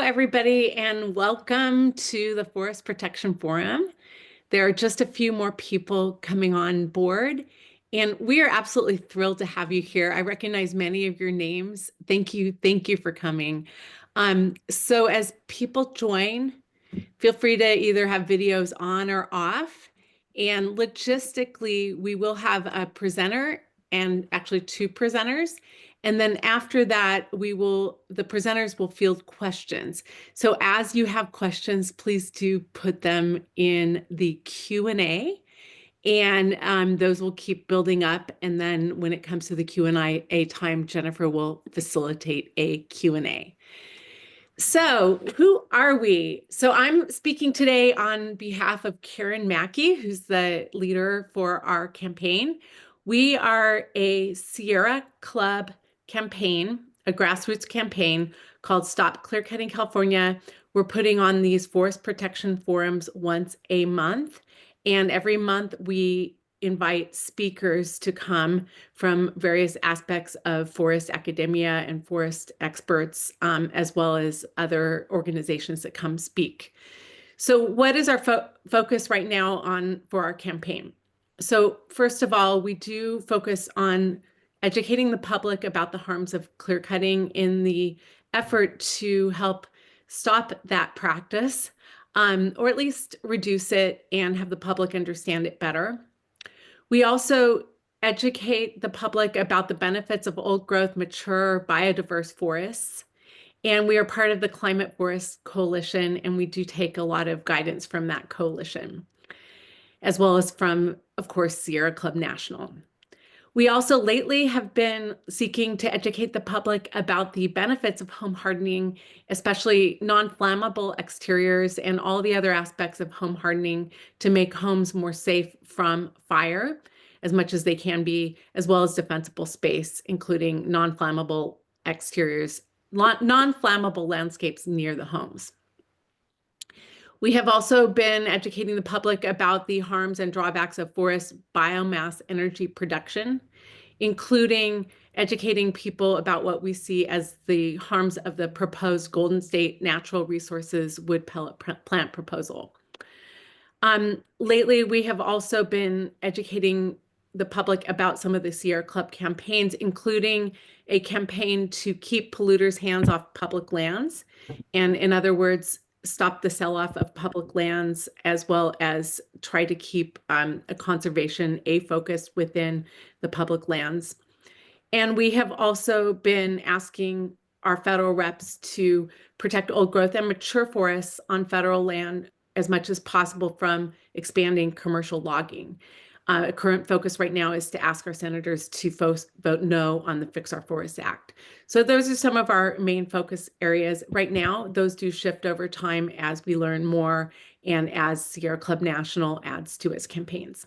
everybody, and welcome to the Forest Protection Forum. There are just a few more people coming on board, and we are absolutely thrilled to have you here. I recognize many of your names. Thank you for coming. So as people join, feel free to either have videos on or off. And logistically, we will have a presenter and actually two presenters. And then after that, the presenters will field questions. So as you have questions, please do put them in the Q&A. And those will keep building up. And then when it comes to the Q&A time, Jennifer will facilitate a Q&A. So who are we? So I'm speaking today on behalf of Karen Mackey, who's the leader for our campaign. We are a Sierra Club campaign, a grassroots campaign called Stop Clearcutting California. We're putting on these forest protection forums once a month. And every month we invite speakers to come from various aspects of forest academia and forest experts, as well as other organizations that come speak. So what is our focus right now for our campaign? So first of all, we do focus on educating the public about the harms of clearcutting in the effort to help stop that practice, or at least reduce it and have the public understand it better. We also educate the public about the benefits of old growth, mature, biodiverse forests. And we are part of the Climate Forest Coalition, and we do take a lot of guidance from that coalition, as well as from, of course, Sierra Club National. We also lately have been seeking to educate the public about the benefits of home hardening, especially non-flammable exteriors and all the other aspects of home hardening to make homes more safe from fire as much as they can be, as well as defensible space, including non-flammable exteriors, non-flammable landscapes near the homes. We have also been educating the public about the harms and drawbacks of forest biomass energy production, including educating people about what we see as the harms of the proposed Golden State Natural Resources wood pellet plant proposal. Lately, we have also been educating the public about some of the Sierra Club campaigns, including a campaign to keep polluters' hands off public lands, and in other words, stop the sell-off of public lands, as well as try to keep a conservation focus within the public lands. And we have also been asking our federal reps to protect old growth and mature forests on federal land as much as possible from expanding commercial logging. A current focus right now is to ask our senators to vote no on the Fix Our Forests Act. So those are some of our main focus areas. Right now, those do shift over time as we learn more and as Sierra Club National adds to its campaigns.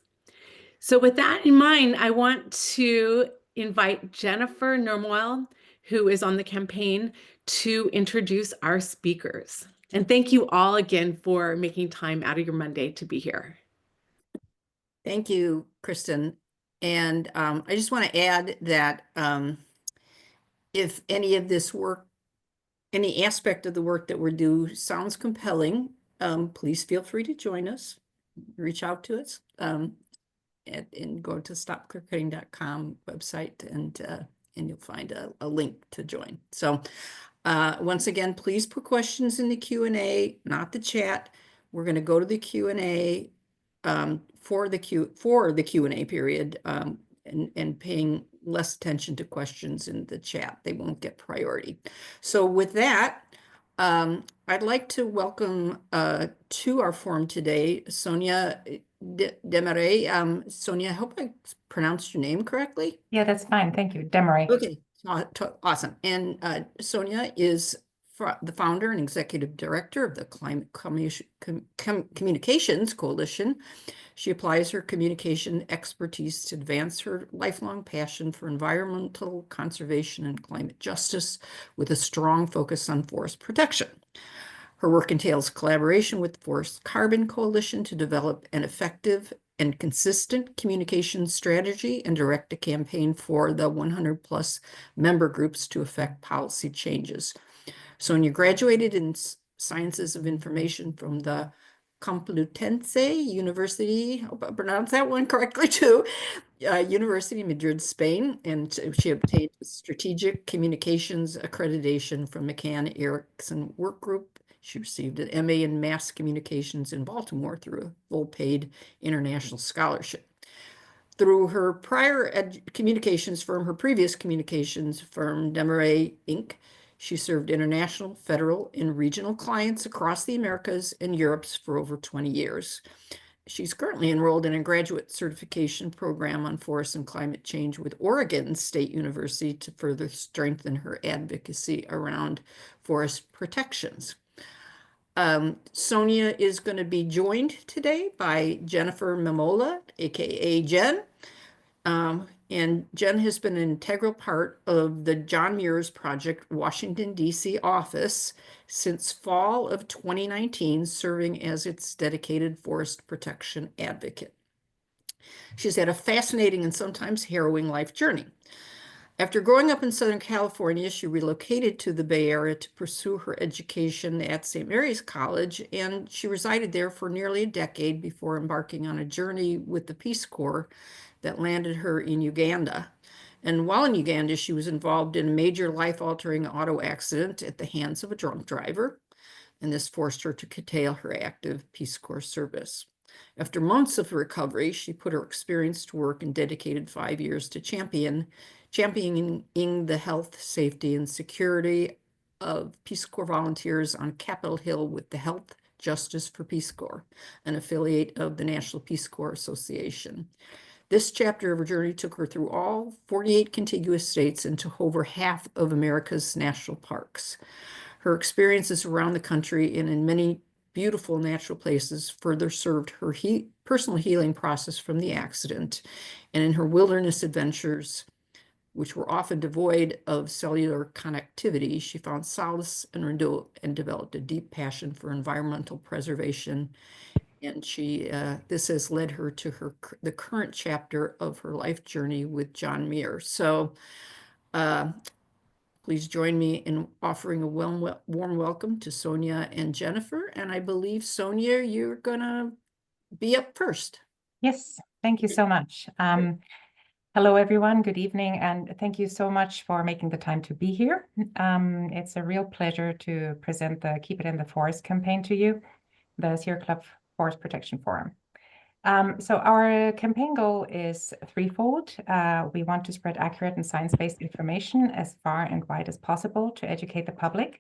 So with that in mind, I want to invite Jennifer Nermoel, who is on the campaign, to introduce our speakers. And thank you all again for making time out of your Monday to be here. Thank you, Kristen. And I just want to add that if any of this work, any aspect of the work that we're doing sounds compelling, please feel free to join us, reach out to us, and go to stopclearcutting.com website, and you'll find a link to join. So once again, please put questions in the Q&A, not the chat. We're going to go to the Q&A for the Q&A period, and paying less attention to questions in the chat. They won't get priority. So with that, I'd like to welcome to our forum today Sonia Demiray. Sonia, I hope I pronounced your name correctly. Yeah, that's fine. Thank you. Demiray. Okay, awesome. And Sonia is the founder and executive director of the Climate Communications Coalition. She applies her communication expertise to advance her lifelong passion for environmental conservation and climate justice, with a strong focus on forest protection. Her work entails collaboration with the Forest Carbon Coalition to develop an effective and consistent communication strategy and direct a campaign for the 100+ member groups to effect policy changes. Sonia graduated in Sciences of Information from the Complutense University, I hope I pronounced that one correctly too, University of Madrid, Spain, and she obtained Strategic Communications accreditation from McCann Erickson Work Group. She received an MA in Mass Communications in Baltimore through a full-paid international scholarship. Through her communications firm, her previous communications firm, Demiray Inc., she served international, federal, and regional clients across the Americas and Europe for over 20 years. She's currently enrolled in a graduate certification program on forest and climate change with Oregon State University to further strengthen her advocacy around forest protections. Sonia is going to be joined today by Jennifer Mamola, aka Jen. And Jen has been an integral part of the John Muir's Project Washington, D.C. office since fall of 2019, serving as its dedicated forest protection advocate. She's had a fascinating and sometimes harrowing life journey. After growing up in Southern California, she relocated to the Bay Area to pursue her education at St. Mary's College, and she resided there for nearly a decade before embarking on a journey with the Peace Corps that landed her in Uganda. And while in Uganda, she was involved in a major life-altering auto accident at the hands of a drunk driver, and this forced her to curtail her active Peace Corps service. After months of recovery, she put her experience to work and dedicated 5 years to championing the health, safety, and security of Peace Corps volunteers on Capitol Hill with the Health Justice for Peace Corps, an affiliate of the National Peace Corps Association. This chapter of her journey took her through all 48 contiguous states and to over half of America's national parks. Her experiences around the country and in many beautiful natural places further served her personal healing process from the accident. And in her wilderness adventures, which were often devoid of cellular connectivity, she found solace and developed a deep passion for environmental preservation. And this has led her to the current chapter of her life journey with John Muir. So please join me in offering a warm welcome to Sonia and Jennifer. And I believe, Sonia, you're going to be up first. Yes, thank you so much. Hello, everyone. Good evening. And thank you so much for making the time to be here. It's a real pleasure to present the Keep It in the Forest campaign to you, the Sierra Club Forest Protection Forum. So our campaign goal is threefold. We want to spread accurate and science-based information as far and wide as possible to educate the public.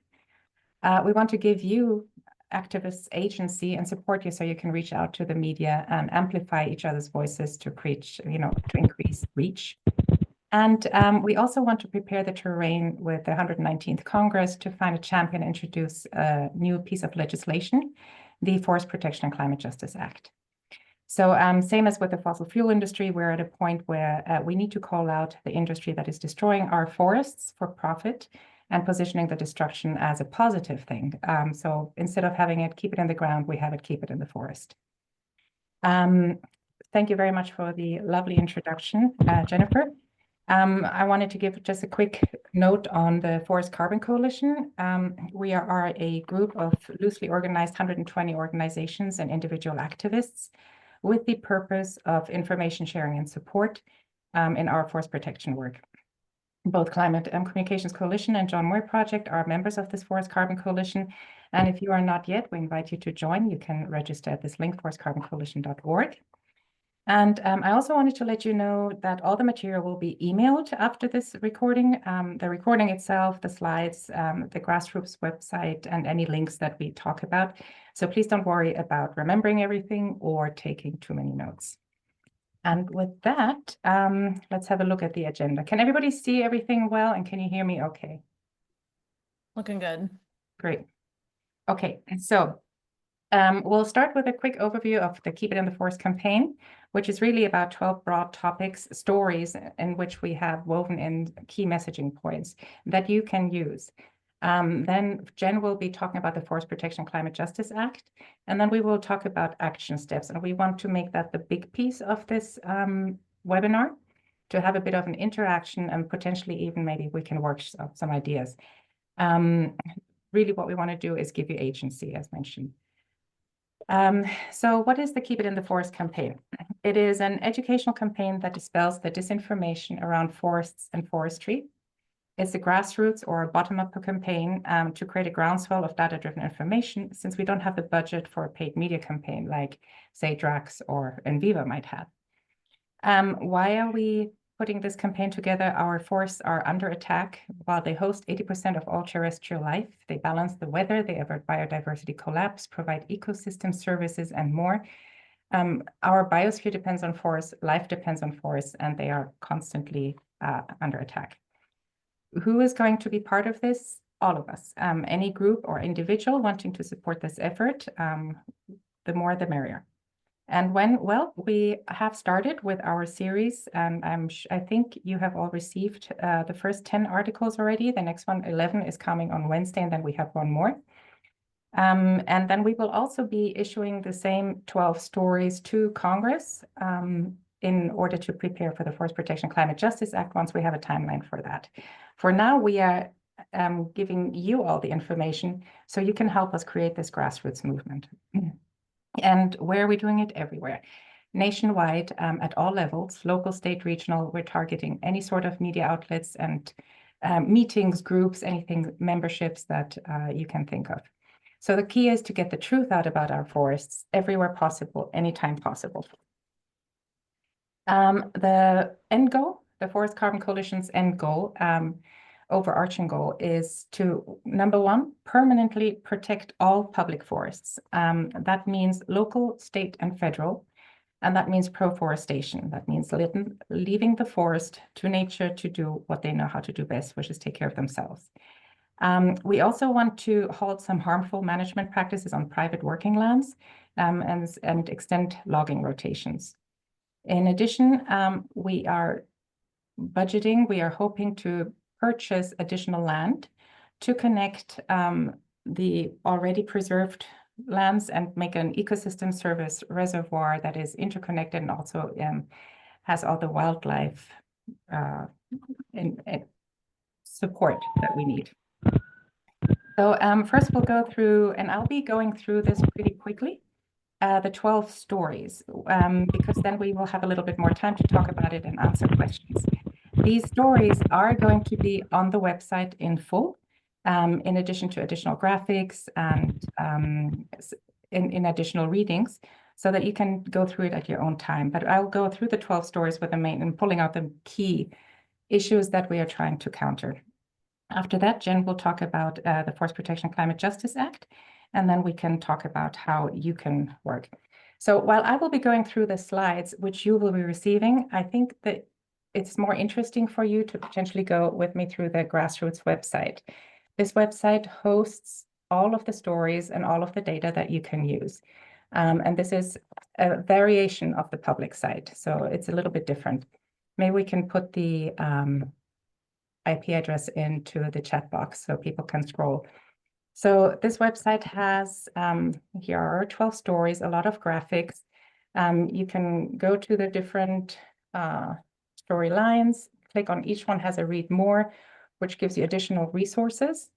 We want to give you activists agency and support you so you can reach out to the media and amplify each other's voices to preach, to increase reach. And we also want to prepare the terrain with the 119th Congress to find a champion and introduce a new piece of legislation, the Forest Protection and Climate Justice Act. So same as with the fossil fuel industry, we're at a point where we need to call out the industry that is destroying our forests for profit and positioning the destruction as a positive thing. So instead of having it keep it in the ground, we have it keep it in the forest. Thank you very much for the lovely introduction, Jennifer. I wanted to give just a quick note on the Forest Carbon Coalition. We are a group of loosely organized 120 organizations and individual activists with the purpose of information sharing and support in our forest protection work. Both Climate Communications Coalition and John Muir Project are members of this Forest Carbon Coalition. And if you are not yet, we invite you to join. You can register at this link, forestcarboncoalition.org. And I also wanted to let you know that all the material will be emailed after this recording. The recording itself, the slides, the grassroots website, and any links that we talk about. So please don't worry about remembering everything or taking too many notes. And with that, let's have a look at the agenda. Can everybody see everything well? And can you hear me okay? Looking good. Great. Okay, so we'll start with a quick overview of the Keep It in the Forest campaign, which is really about 12 broad topics, stories in which we have woven in key messaging points that you can use. Then Jen will be talking about the Forest Protection and Climate Justice Act, and then we will talk about action steps. And we want to make that the big piece of this webinar, to have a bit of an interaction and potentially even maybe we can work some ideas. really what we want to do is give you agency, as mentioned. So what is the Keep It in the Forest campaign? It is an educational campaign that dispels the disinformation around forests and forestry. It's a grassroots or a bottom-up campaign to create a groundswell of data-driven information, since we don't have the budget for a paid media campaign like, say, Drax or Enviva might have. Why are we putting this campaign together? Our forests are under attack. While they host 80% of all terrestrial life, they balance the weather, they avert biodiversity collapse, provide ecosystem services, and more. Our biosphere depends on forests, life depends on forests, and they are constantly under attack. Who is going to be part of this? All of us. Any group or individual wanting to support this effort, the more the merrier. And when, well, we have started with our series, and I think you have all received the first 10 articles already. The next one, 11, is coming on Wednesday, and then we have one more. And then we will also be issuing the same 12 stories to Congress in order to prepare for the Forest Protection Climate Justice Act once we have a timeline for that. For now, we are giving you all the information so you can help us create this grassroots movement. And where are we doing it? Everywhere. Nationwide, at all levels, local, state, regional, we're targeting any sort of media outlets and meetings, groups, anything, memberships that you can think of. So the key is to get the truth out about our forests everywhere possible, anytime possible. The end goal, the Forest Carbon Coalition's end goal, overarching goal, is to, number one, permanently protect all public forests. That means local, state, and federal. And that means pro-forestation. That means leaving the forest to nature to do what they know how to do best, which is take care of themselves. We also want to halt some harmful management practices on private working lands and extend logging rotations. In addition, we are budgeting, we are hoping to purchase additional land to connect the already preserved lands and make an ecosystem service reservoir that is interconnected and also has all the wildlife support that we need. So first we'll go through, and I'll be going through this pretty quickly, the 12 stories, because then we will have a little bit more time to talk about it and answer questions. These stories are going to be on the website in full, in addition to additional graphics and in additional readings, so that you can go through it at your own time. But I'll go through the 12 stories with the main and pulling out the key issues that we are trying to counter. After that, Jen will talk about the Forest Protection Climate Justice Act, and then we can talk about how you can work. So while I will be going through the slides, which you will be receiving, I think that it's more interesting for you to potentially go with me through the Grassroots website. This website hosts all of the stories and all of the data that you can use. And this is a variation of the public site, so it's a little bit different. Maybe we can put the IP address into the chat box so people can scroll. So this website has, here are 12 stories, a lot of graphics. You can go to the different storylines, click on each one, has a read more, which gives you additional resources.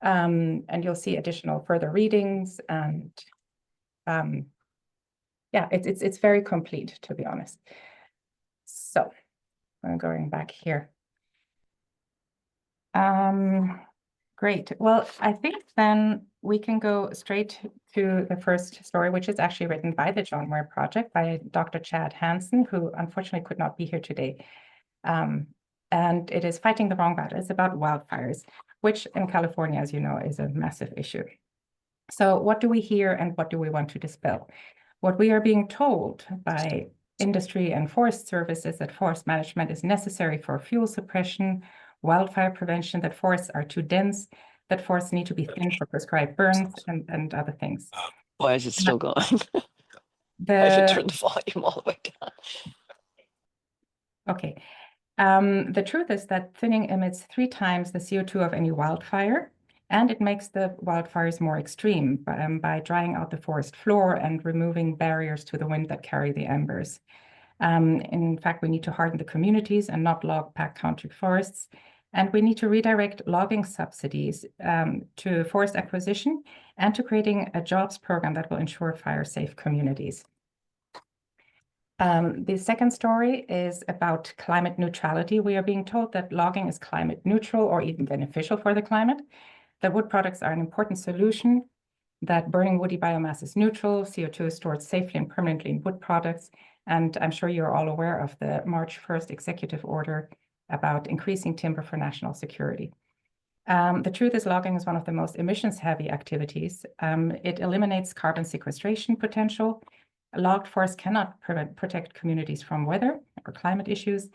And you'll see additional further readings, and yeah, it's very complete, to be honest. So I'm going back here. Great. Well, I think then we can go straight to the first story, which is actually written by the John Muir Project by Dr. Chad Hansen, who unfortunately could not be here today. And it is Fighting the Wrong Battle. It's about wildfires, which in California, as you know, is a massive issue. So what do we hear and what do we want to dispel? What we are being told by industry and forest services that forest management is necessary for fuel suppression, wildfire prevention, that forests are too dense, that forests need to be thinned for prescribed burns and other things. Why is it still going? I should turn the volume all the way down. Okay. The truth is that thinning emits 3 times the CO2 of any wildfire, and it makes the wildfires more extreme by drying out the forest floor and removing barriers to the wind that carry the embers. In fact, we need to harden the communities and not log pack country forests. And we need to redirect logging subsidies to forest acquisition and to creating a jobs program that will ensure fire-safe communities. The second story is about climate neutrality. We are being told that logging is climate neutral or even beneficial for the climate, that wood products are an important solution, that burning woody biomass is neutral, CO2 is stored safely and permanently in wood products. And I'm sure you're all aware of the March 1st executive order about increasing timber for national security. The truth is logging is one of the most emissions-heavy activities. It eliminates carbon sequestration potential. Logged forests cannot protect communities from weather or climate issues.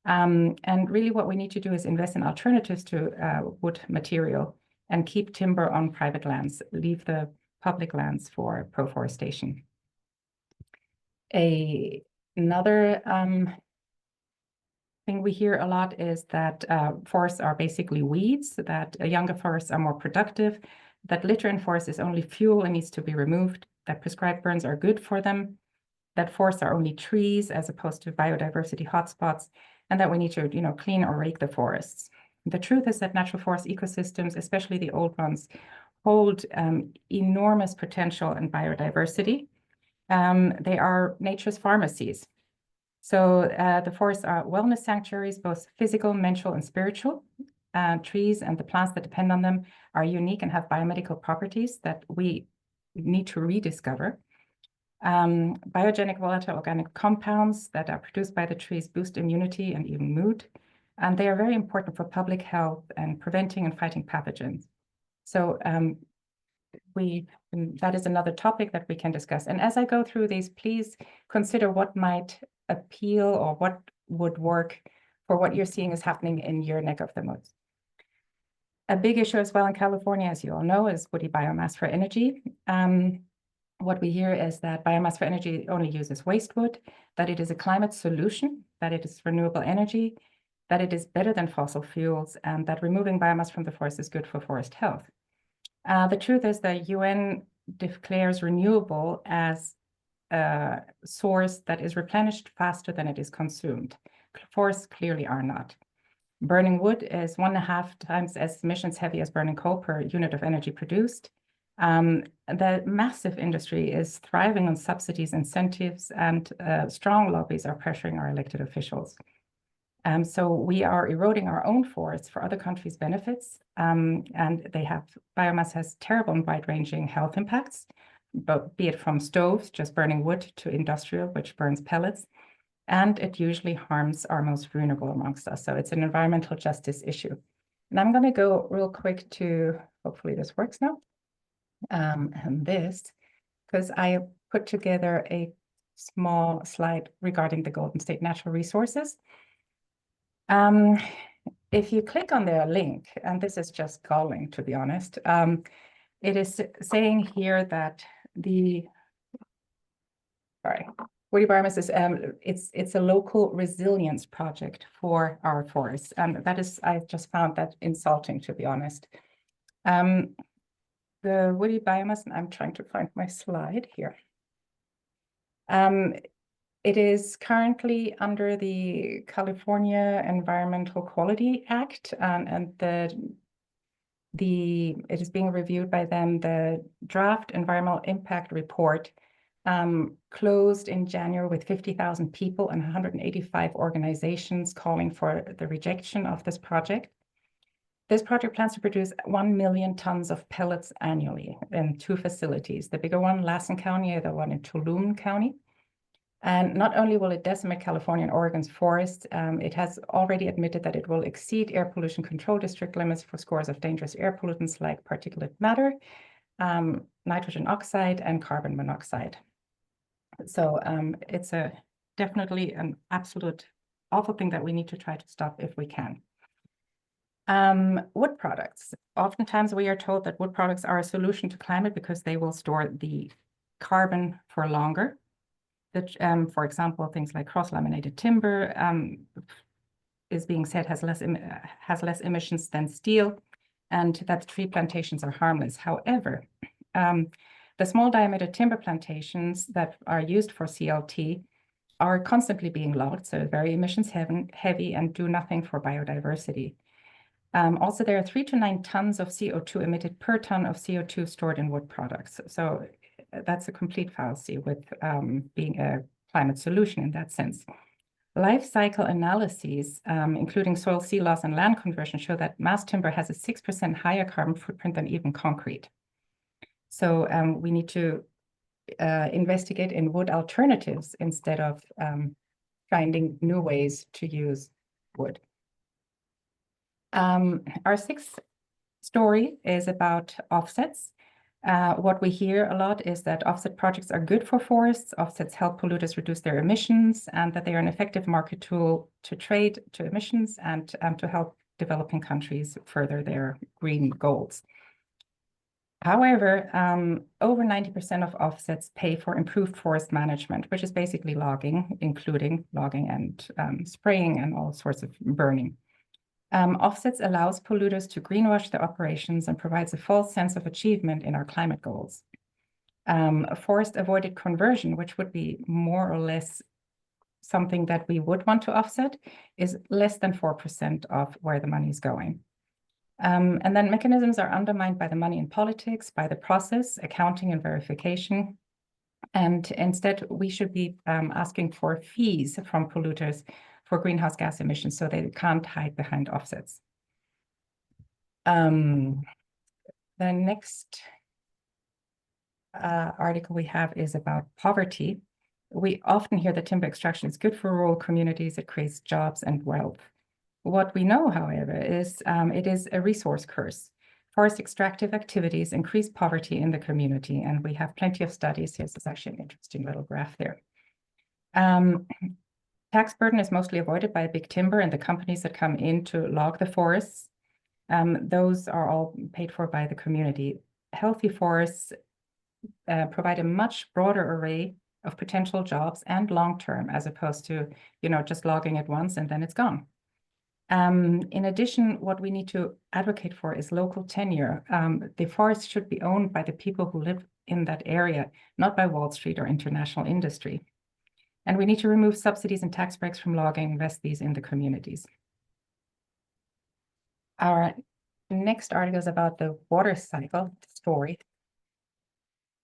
And really what we need to do is invest in alternatives to wood material and keep timber on private lands, leave the public lands for pro-forestation. Another thing we hear a lot is that forests are basically weeds, that younger forests are more productive, that litter in forests is only fuel and needs to be removed, that prescribed burns are good for them, that forests are only trees as opposed to biodiversity hotspots, and that we need to, clean or rake the forests. The truth is that natural forest ecosystems, especially the old ones, hold enormous potential in biodiversity. They are nature's pharmacies. So the forests are wellness sanctuaries, both physical, mental, and spiritual. Trees and the plants that depend on them are unique and have biomedical properties that we need to rediscover. Biogenic volatile organic compounds that are produced by the trees boost immunity and even mood. And they are very important for public health and preventing and fighting pathogens. So that is another topic that we can discuss. And as I go through these, please consider what might appeal or what would work for what you're seeing is happening in your neck of the woods. A big issue as well in California, as you all know, is woody biomass for energy. What we hear is that biomass for energy only uses waste wood, that it is a climate solution, that it is renewable energy, that it is better than fossil fuels, and that removing biomass from the forest is good for forest health. The truth is that UN declares renewable as a source that is replenished faster than it is consumed. Forests clearly are not. Burning wood is 1.5 times as emissions heavy as burning coal per unit of energy produced. The massive industry is thriving on subsidies, incentives, and strong lobbies are pressuring our elected officials. So we are eroding our own forests for other countries' benefits, and biomass has terrible and wide-ranging health impacts, but be it from stoves, just burning wood, to industrial, which burns pellets, and it usually harms our most vulnerable amongst us. So it's an environmental justice issue. And I'm going to go real quick to, hopefully this works now, and this, because I put together a small slide regarding the Golden State Natural Resources. If you click on their link, and this is just galling, to be honest, it is saying here that woody biomass is it's a local resilience project for our forests, and that is, I just found that insulting, to be honest. The woody biomass, and I'm trying to find my slide here. It is currently under the California Environmental Quality Act, and it is being reviewed by them. The draft environmental impact report closed in January with 50,000 people and 185 organizations calling for the rejection of this project. This project plans to produce 1 million tons of pellets annually in 2 facilities, the bigger one, Lassen County, the one in Tulum County. And not only will it decimate California and Oregon's forests, it has already admitted that it will exceed air pollution control district limits for scores of dangerous air pollutants like particulate matter, nitrogen oxide, and carbon monoxide. So it's definitely an absolute awful thing that we need to try to stop if we can. Wood products. Oftentimes we are told that wood products are a solution to climate because they will store the carbon for longer. That, for example, things like cross-laminated timber is being said has less emissions than steel, and that tree plantations are harmless. However, the small diameter timber plantations that are used for CLT are constantly being logged, so very emissions heavy and do nothing for biodiversity. Also, there are 3 to 9 tons of CO2 emitted per ton of CO2 stored in wood products. So that's a complete fallacy with being a climate solution in that sense. Life cycle analyses, including soil sea loss and land conversion, show that mass timber has a 6% higher carbon footprint than even concrete. So we need to investigate in wood alternatives instead of finding new ways to use wood. Our 6th story is about offsets. What we hear a lot is that offset projects are good for forests, offsets help polluters reduce their emissions, and that they are an effective market tool to trade to emissions and to help developing countries further their green goals. However, over 90% of offsets pay for improved forest management, which is basically logging, including logging and spraying and all sorts of burning. Offsets allows polluters to greenwash their operations and provides a false sense of achievement in our climate goals. Forest avoided conversion, which would be more or less something that we would want to offset, is less than 4% of where the money is going. And then mechanisms are undermined by the money in politics, by the process, accounting and verification. And instead, we should be asking for fees from polluters for greenhouse gas emissions so they can't hide behind offsets. The next article we have is about poverty. We often hear that timber extraction is good for rural communities, it creates jobs and wealth. What we know, however, is it is a resource curse. Forest extractive activities increase poverty in the community, and we have plenty of studies. Here's actually an interesting little graph there. Tax burden is mostly avoided by big timber and the companies that come in to log the forests. Those are all paid for by the community. Healthy forests provide a much broader array of potential jobs and long-term, as opposed to, just logging it once and then it's gone. In addition, what we need to advocate for is local tenure. The forest should be owned by the people who live in that area, not by Wall Street or international industry. And we need to remove subsidies and tax breaks from logging, invest these in the communities. Our next article is about the water cycle story.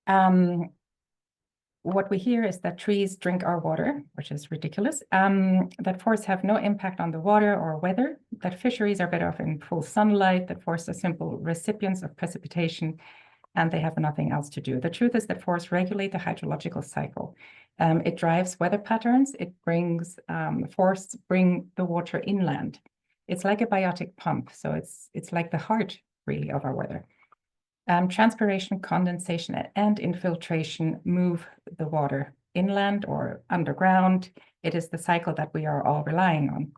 What we hear is that trees drink our water, which is ridiculous, that forests have no impact on the water or weather, that fisheries are better off in full sunlight, that forests are simple recipients of precipitation, and they have nothing else to do. The truth is that forests regulate the hydrological cycle. It drives weather patterns. It brings, forests bring the water inland. It's like a biotic pump. So it's like the heart, really, of our weather. Transpiration, condensation, and infiltration move the water inland or underground. It is the cycle that we are all relying on.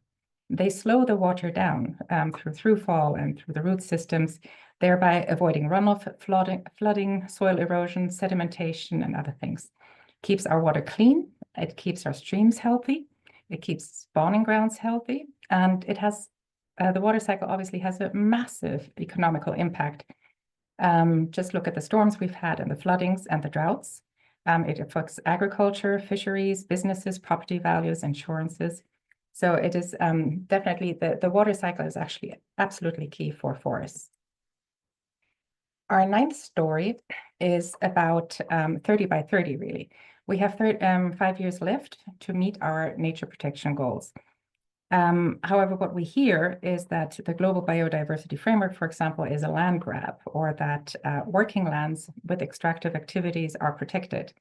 They slow the water down through throughfall and through the root systems, thereby avoiding runoff, flooding, soil erosion, sedimentation, and other things. Keeps our water clean. It keeps our streams healthy. It keeps spawning grounds healthy. And it has, the water cycle obviously has a massive economical impact. Just look at the storms we've had and the floodings and the droughts. It affects agriculture, fisheries, businesses, property values, insurances. So it is definitely, the water cycle is actually absolutely key for forests. Our 9th story is about 30 by 30, really. We have 5 years left to meet our nature protection goals. However, what we hear is that the global biodiversity framework, for example, is a land grab, or that working lands with extractive activities are protected.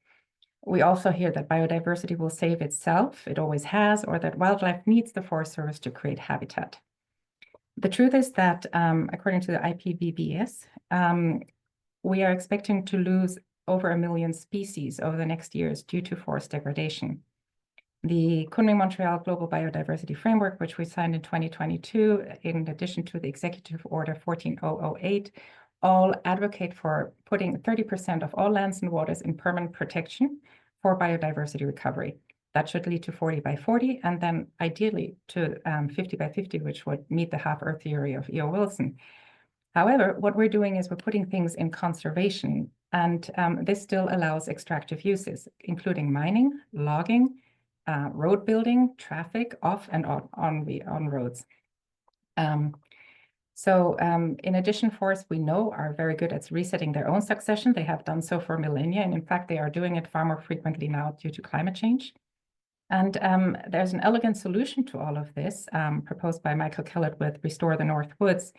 We also hear that biodiversity will save itself, it always has, or that wildlife needs the Forest Service to create habitat. The truth is that, according to the IPBES, we are expecting to lose over 1 million species over the next years due to forest degradation. The Kunming-Montreal Global Biodiversity Framework, which we signed in 2022, in addition to the Executive Order 14008, all advocate for putting 30% of all lands and waters in permanent protection for biodiversity recovery. That should lead to 40 by 40, and then ideally to 50 by 50, which would meet the half-Earth theory of E.O. Wilson. However, what we're doing is we're putting things in conservation, and this still allows extractive uses, including mining, logging, road building, traffic off and on roads. So in addition, forests we know are very good at resetting their own succession. They have done so for millennia, and in fact, they are doing it far more frequently now due to climate change. And there's an elegant solution to all of this proposed by Michael Kellett with Restore the North Woods.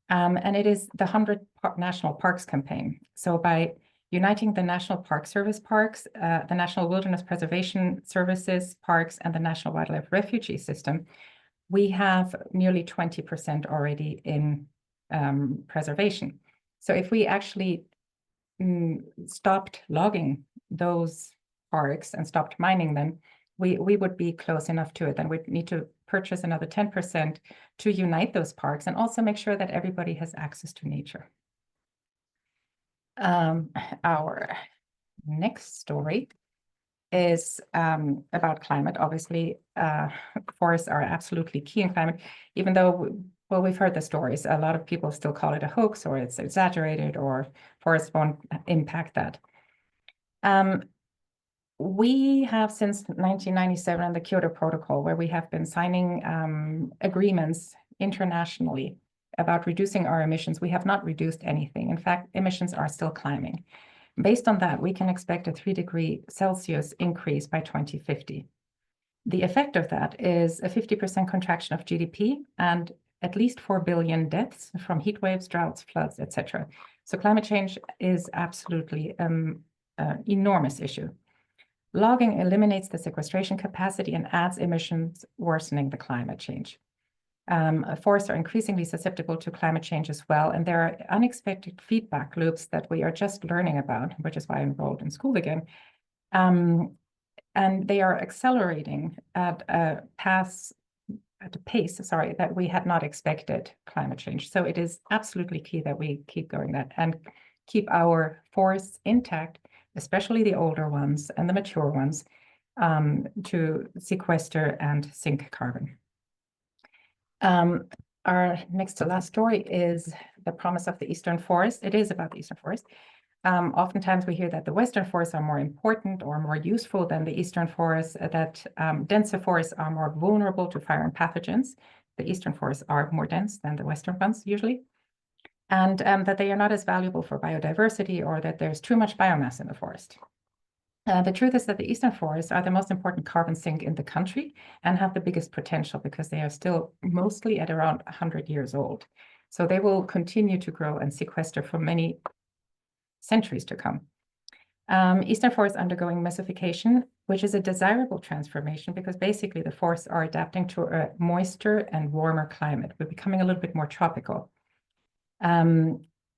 And it is the 100 National Parks campaign. So by uniting the National Park Service parks, the National Wilderness Preservation Services parks, and the National Wildlife Refugee System, we have nearly 20% already in preservation. So if we actually stopped logging those parks and stopped mining them, we would be close enough to it. Then we'd need to purchase another 10% to unite those parks and also make sure that everybody has access to nature. Our next story is about climate. Obviously, forests are absolutely key in climate, even though, well, we've heard the stories. A lot of people still call it a hoax, or it's exaggerated, or forests won't impact that. We have since 1997 the Kyoto Protocol, where we have been signing agreements internationally about reducing our emissions. We have not reduced anything. In fact, emissions are still climbing. Based on that, we can expect a 3°C increase by 2050. The effect of that is a 50% contraction of GDP and at least 4 billion deaths from heat waves, droughts, floods, etc. So climate change is absolutely an enormous issue. Logging eliminates the sequestration capacity and adds emissions, worsening the climate change. Forests are increasingly susceptible to climate change as well, and there are unexpected feedback loops that we are just learning about, which is why I enrolled in school again. And they are accelerating at a pace that we had not expected climate change. So it is absolutely key that we keep going that and keep our forests intact, especially the older ones and the mature ones, to sequester and sink carbon. Our next to last story is the promise of the Eastern Forest. It is about the Eastern Forest. Oftentimes we hear that the Western forests are more important or more useful than the Eastern forests, that denser forests are more vulnerable to fire and pathogens. The Eastern forests are more dense than the Western ones usually, and that they are not as valuable for biodiversity, or that there's too much biomass in the forest. The truth is that the Eastern forests are the most important carbon sink in the country and have the biggest potential because they are still mostly at around 100 years old. So they will continue to grow and sequester for many centuries to come. Eastern forests undergoing massification, which is a desirable transformation because basically the forests are adapting to a moister and warmer climate. We're becoming a little bit more tropical.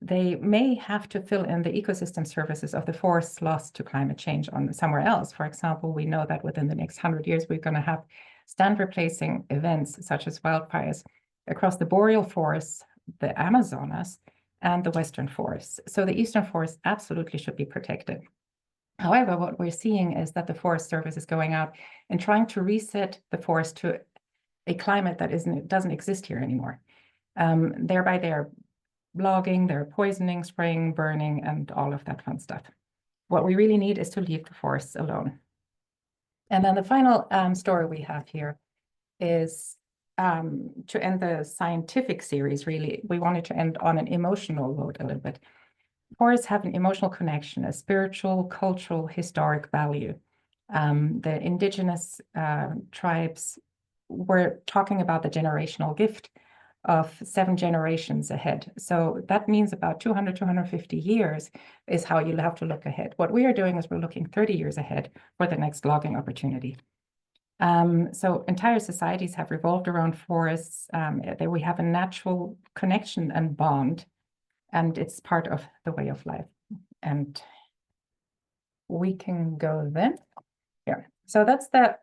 They may have to fill in the ecosystem services of the forests lost to climate change on somewhere else. For example, we know that within the next 100 years, we're going to have stand replacing events such as wildfires across the boreal forests, the Amazonas, and the Western forests. So the Eastern forests absolutely should be protected. However, what we're seeing is that the Forest Service is going out and trying to reset the forest to a climate that doesn't exist here anymore. Thereby they're logging, they're poisoning, spraying, burning, and all of that fun stuff. What we really need is to leave the forests alone. And then the final story we have here is to end the scientific series, really, we wanted to end on an emotional note a little bit. Forests have an emotional connection, a spiritual, cultural, historic value. The indigenous tribes were talking about the generational gift of 7 generations ahead. So that means about 200, 250 years is how you'll have to look ahead. What we are doing is we're looking 30 years ahead for the next logging opportunity. So entire societies have revolved around forests. We have a natural connection and bond, and it's part of the way of life. And we can go then. Yeah. So that's the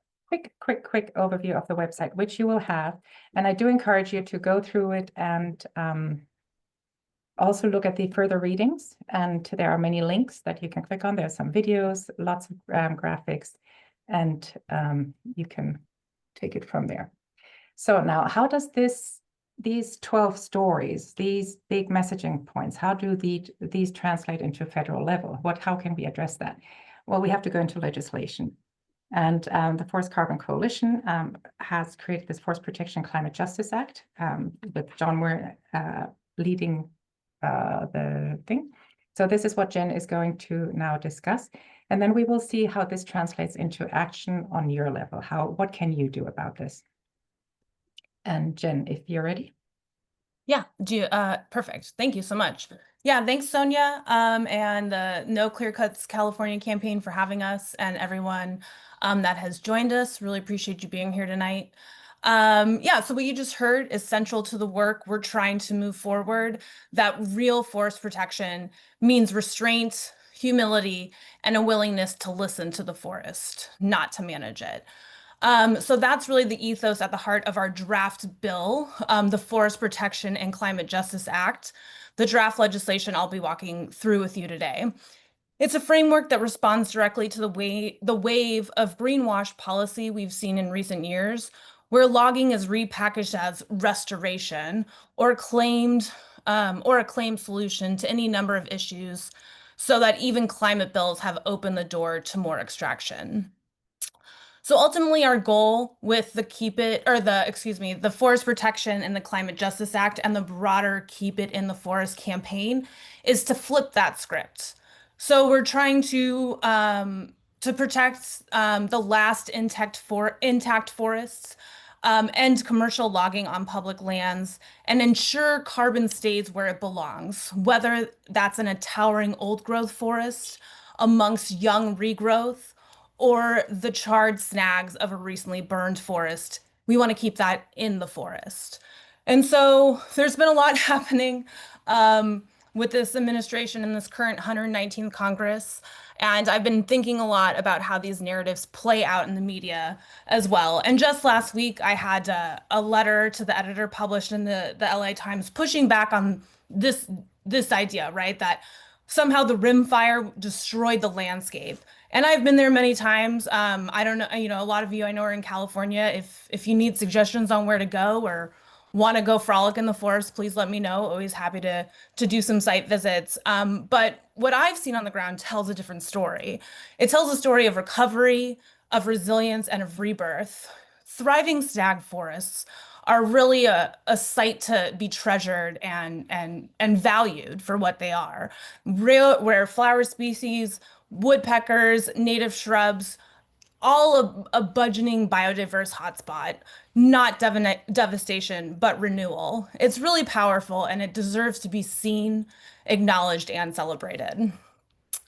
quick overview of the website, which you will have. And I do encourage you to go through it and also look at the further readings. And there are many links that you can click on. There's some videos, lots of graphics, and you can take it from there. So now, how does these 12 stories, these big messaging points, how do these translate into federal level? How can we address that? Well, we have to go into legislation. And the Forest Carbon Coalition has created this Forest Protection Climate Justice Act with John Muir leading the thing. So this is what Jen is going to now discuss. And then we will see how this translates into action on your level. What can you do about this? And Jen, if you're ready. Yeah, perfect. Thank you so much. Yeah, thanks, Sonia, and the No Clear Cuts California campaign for having us, and everyone that has joined us. Really appreciate you being here tonight. Yeah, so what you just heard is central to the work we're trying to move forward, that real forest protection means restraint, humility, and a willingness to listen to the forest, not to manage it. So that's really the ethos at the heart of our draft bill, the Forest Protection and Climate Justice Act, the draft legislation I'll be walking through with you today. It's a framework that responds directly to the wave of greenwash policy we've seen in recent years, where logging is repackaged as restoration or a claimed solution to any number of issues, so that even climate bills have opened the door to more extraction. So ultimately, our goal with the the Forest Protection and the Climate Justice Act and the broader Keep It in the Forest campaign is to flip that script. So we're trying to protect the last intact forests, end commercial logging on public lands, and ensure carbon stays where it belongs, whether that's in a towering old growth forest, amongst young regrowth, or the charred snags of a recently burned forest. We want to keep that in the forest. And so there's been a lot happening with this administration and this current 119th Congress. And I've been thinking a lot about how these narratives play out in the media as well. And just last week, I had a letter to the editor published in the LA Times pushing back on this idea, right? That somehow the rim fire destroyed the landscape. And I've been there many times. I don't know, a lot of you I know are in California. If you need suggestions on where to go or want to go frolic in the forest, please let me know. Always happy to do some site visits. But what I've seen on the ground tells a different story. It tells a story of recovery, of resilience, and of rebirth. Thriving stag forests are really a site to be treasured and valued for what they are. Where flower species, woodpeckers, native shrubs, all a budgeting biodiverse hotspot, not devastation, but renewal. It's really powerful and it deserves to be seen, acknowledged, and celebrated.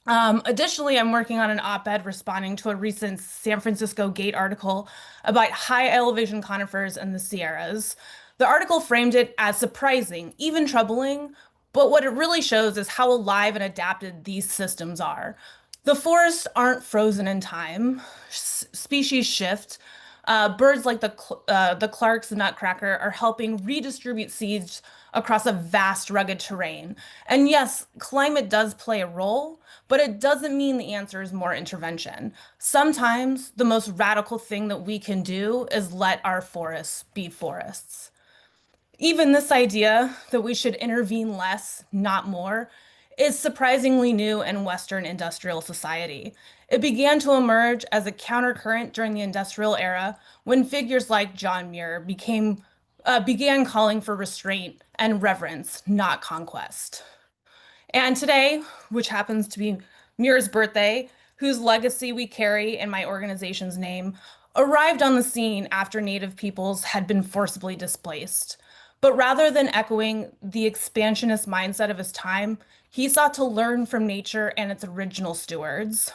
Additionally, I'm working on an op-ed responding to a recent San Francisco Gate article about high elevation conifers in the Sierras. The article framed it as surprising, even troubling, but what it really shows is how alive and adapted these systems are. The forests aren't frozen in time. Species shift. Birds like the Clark's nutcracker are helping redistribute seeds across a vast, rugged terrain. And yes, climate does play a role, but it doesn't mean the answer is more intervention. Sometimes the most radical thing that we can do is let our forests be forests. Even this idea that we should intervene less, not more, is surprisingly new in Western industrial society. It began to emerge as a countercurrent during the industrial era when figures like John Muir began calling for restraint and reverence, not conquest. And today, which happens to be Muir's birthday, whose legacy we carry in my organization's name, arrived on the scene after Native peoples had been forcibly displaced. But rather than echoing the expansionist mindset of his time, he sought to learn from nature and its original stewards.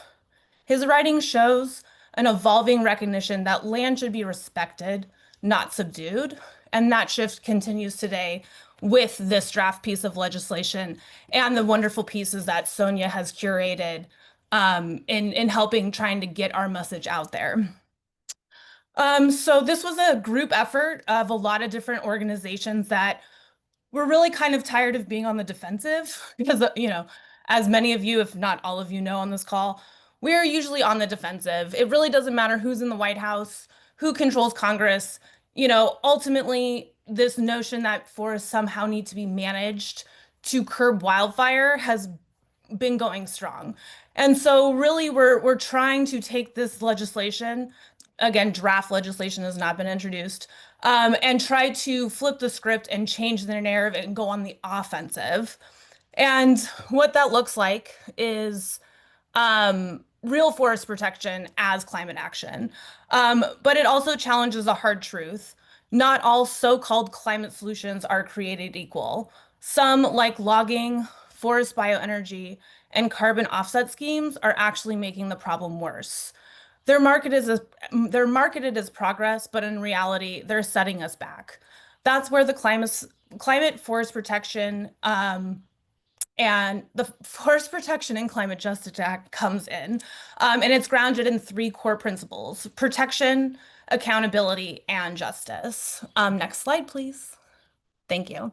His writing shows an evolving recognition that land should be respected, not subdued, and that shift continues today with this draft piece of legislation and the wonderful pieces that Sonia has curated in helping trying to get our message out there. So this was a group effort of a lot of different organizations that were really kind of tired of being on the defensive because, as many of you, if not all of you know on this call, we're usually on the defensive. It really doesn't matter who's in the White House, who controls Congress. Ultimately, this notion that forests somehow need to be managed to curb wildfire has been going strong. And so really we're trying to take this legislation, again, draft legislation has not been introduced, and try to flip the script and change the narrative and go on the offensive. And what that looks like is real forest protection as climate action. But it also challenges a hard truth. Not all so-called climate solutions are created equal. Some, like logging, forest bioenergy, and carbon offset schemes, are actually making the problem worse. They're marketed as progress, but in reality, they're setting us back. That's where the climate forest protection and the Forest Protection and Climate Justice Act comes in. And it's grounded in three core principles: protection, accountability, and justice. Next slide, please. Thank you.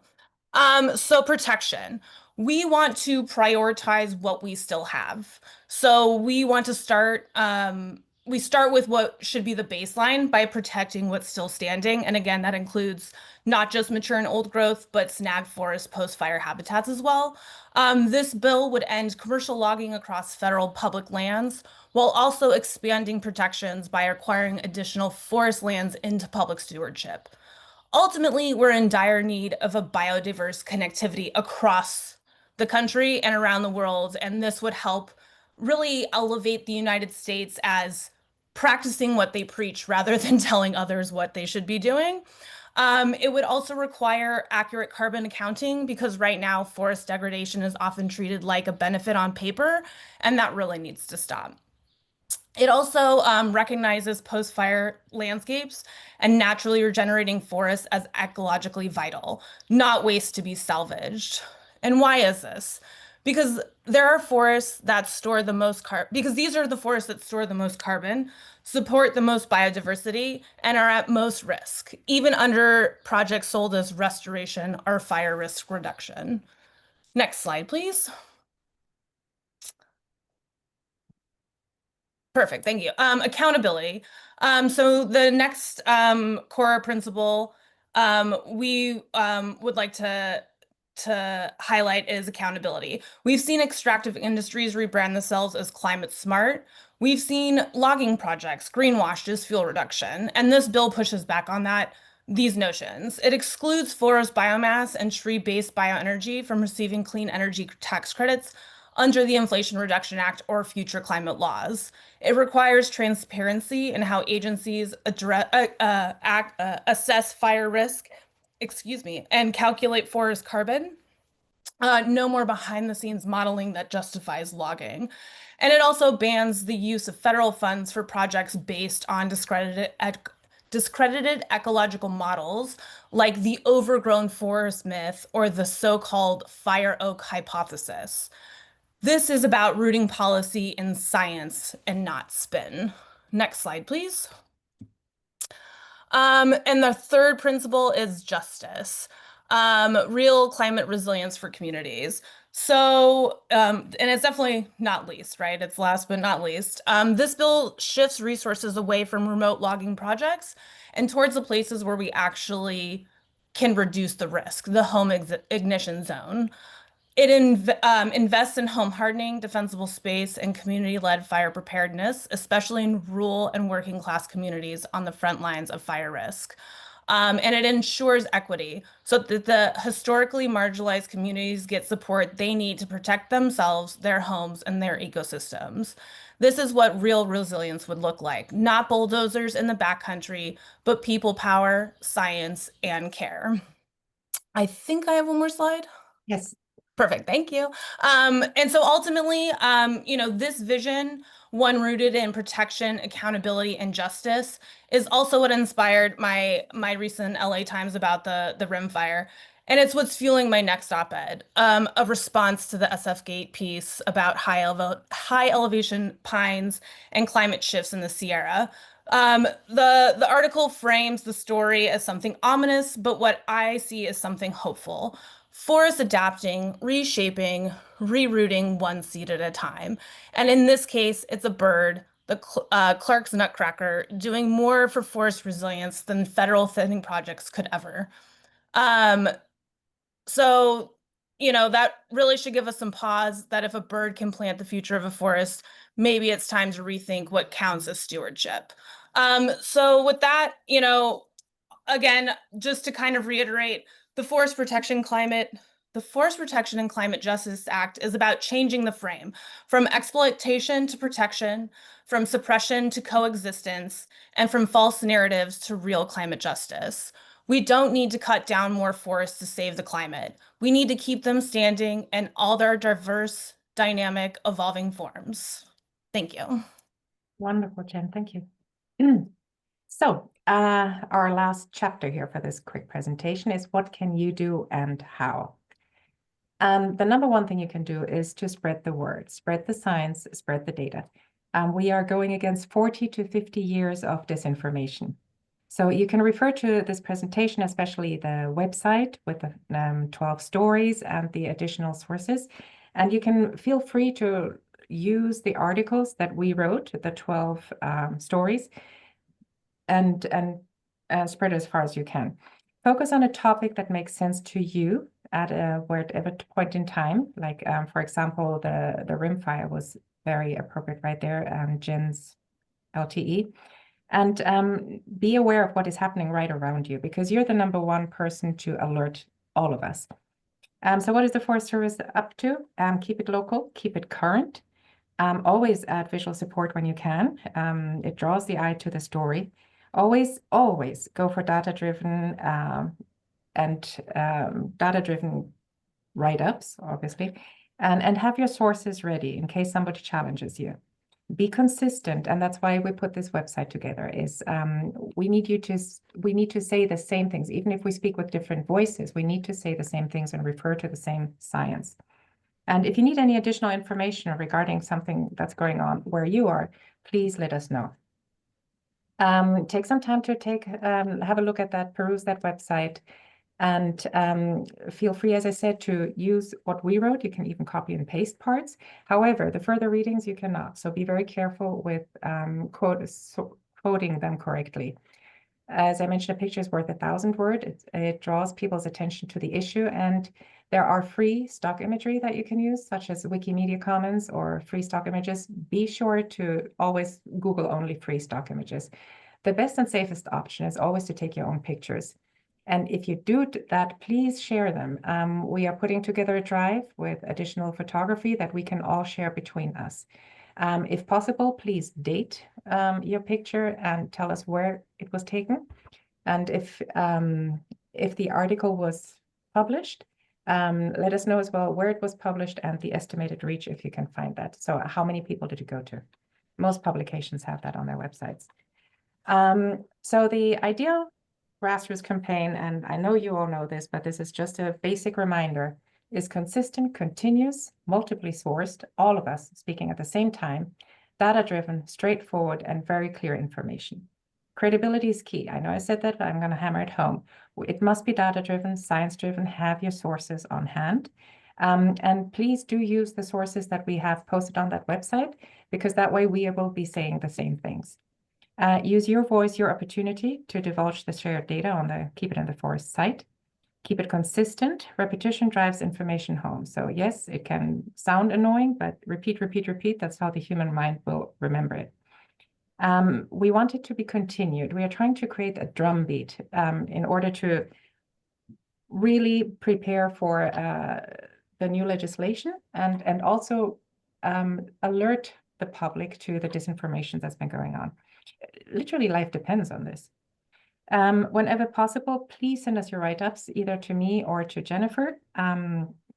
So protection. We want to prioritize what we still have. So we want to we start with what should be the baseline by protecting what's still standing. And again, that includes not just mature and old growth, but snag forest post-fire habitats as well. This bill would end commercial logging across federal public lands, while also expanding protections by acquiring additional forest lands into public stewardship. Ultimately, we're in dire need of a biodiverse connectivity across the country and around the world, and this would help really elevate the United States as practicing what they preach rather than telling others what they should be doing. It would also require accurate carbon accounting, because right now forest degradation is often treated like a benefit on paper, and that really needs to stop. It also recognizes post-fire landscapes and naturally regenerating forests as ecologically vital, not waste to be salvaged. And why is this? Because there are forests that store the most carbon, because these are the forests that store the most carbon, support the most biodiversity, and are at most risk, even under projects sold as restoration or fire risk reduction. Next slide, please. Perfect, thank you. Accountability. So the next core principle we would like to highlight is accountability. We've seen extractive industries rebrand themselves as climate smart. We've seen logging projects greenwashed as fuel reduction, and this bill pushes back on these notions. It excludes forest biomass and tree-based bioenergy from receiving clean energy tax credits under the Inflation Reduction Act or future climate laws. It requires transparency in how agencies assess fire risk, and calculate forest carbon. No more behind-the-scenes modeling that justifies logging. And it also bans the use of federal funds for projects based on discredited ecological models, like the overgrown forest myth or the so-called fire oak hypothesis. This is about rooting policy in science and not spin. Next slide, please. And the third principle is justice. Real climate resilience for communities. So, and it's definitely not least, right? It's last but not least. This bill shifts resources away from remote logging projects and towards the places where we actually can reduce the risk, the home ignition zone. It invests in home hardening, defensible space, and community-led fire preparedness, especially in rural and working class communities on the front lines of fire risk. And it ensures equity so that the historically marginalized communities get support they need to protect themselves, their homes, and their ecosystems. This is what real resilience would look like, not bulldozers in the backcountry, but people power, science, and care. I think I have one more slide. Yes. Perfect, thank you. And so ultimately, this vision, one rooted in protection, accountability, and justice, is also what inspired my recent LA Times about the Rim Fire. And it's what's fueling my next op-ed, a response to the SF Gate piece about high elevation pines and climate shifts in the Sierra. The article frames the story as something ominous, but what I see is something hopeful. Forests adapting, reshaping, rerouting one seed at a time. And in this case, it's a bird, the Clark's nutcracker, doing more for forest resilience than federal thinning projects could ever. So that really should give us some pause that if a bird can plant the future of a forest, maybe it's time to rethink what counts as stewardship. So with that, again, just to kind of reiterate, the Forest Protection and Climate Justice Act is about changing the frame from exploitation to protection, from suppression to coexistence, and from false narratives to real climate justice. We don't need to cut down more forests to save the climate. We need to keep them standing in all their diverse, dynamic, evolving forms. Thank you. Wonderful, Jen. Thank you. So our last chapter here for this quick presentation is what can you do and how? The number one thing you can do is to spread the word, spread the science, spread the data. We are going against 40 to 50 years of disinformation. So you can refer to this presentation, especially the website with the 12 stories and the additional sources. And you can feel free to use the articles that we wrote, the 12 stories, and spread as far as you can. Focus on a topic that makes sense to you at whatever point in time. Like, for example, the rimfire was very appropriate right there, Jen's LTE. And be aware of what is happening right around you, because you're the number one person to alert all of us. So what is the Forest Service up to? Keep it local, keep it current. Always add visual support when you can. It draws the eye to the story. Always go for data-driven data-driven write-ups, obviously, and have your sources ready in case somebody challenges you. Be consistent, and that's why we put this website together. Is we need to say the same things, even if we speak with different voices. We need to say the same things and refer to the same science. And if you need any additional information regarding something that's going on where you are, please let us know. Take some time to have a look at that, peruse that website, and feel free, as I said, to use what we wrote. You can even copy and paste parts. However, the further readings you cannot. So be very careful with quoting them correctly. As I mentioned, a picture is worth 1,000 words. It draws people's attention to the issue, and there are free stock imagery that you can use, such as Wikimedia Commons or free stock images. Be sure to always Google only free stock images. The best and safest option is always to take your own pictures. And if you do that, please share them. We are putting together a drive with additional photography that we can all share between us. If possible, please date your picture and tell us where it was taken. And if the article was published, let us know as well where it was published and the estimated reach if you can find that. So how many people did it go to? Most publications have that on their websites. So the ideal grassroots campaign, and I know you all know this, but this is just a basic reminder, is consistent, continuous, multiply sourced, all of us speaking at the same time, data-driven, straightforward, and very clear information. Credibility is key. I know I said that, but I'm going to hammer it home. It must be data-driven, science-driven, have your sources on hand. And please do use the sources that we have posted on that website, because that way we will be saying the same things. Use your voice, your opportunity to divulge the shared data on the Keep It in the Forest site. Keep it consistent. Repetition drives information home. So yes, it can sound annoying, but repeat, repeat, repeat. That's how the human mind will remember it. We want it to be continued. We are trying to create a drumbeat in order to really prepare for the new legislation and also alert the public to the disinformation that's been going on. Literally, life depends on this. Whenever possible, please send us your write-ups either to me or to Jennifer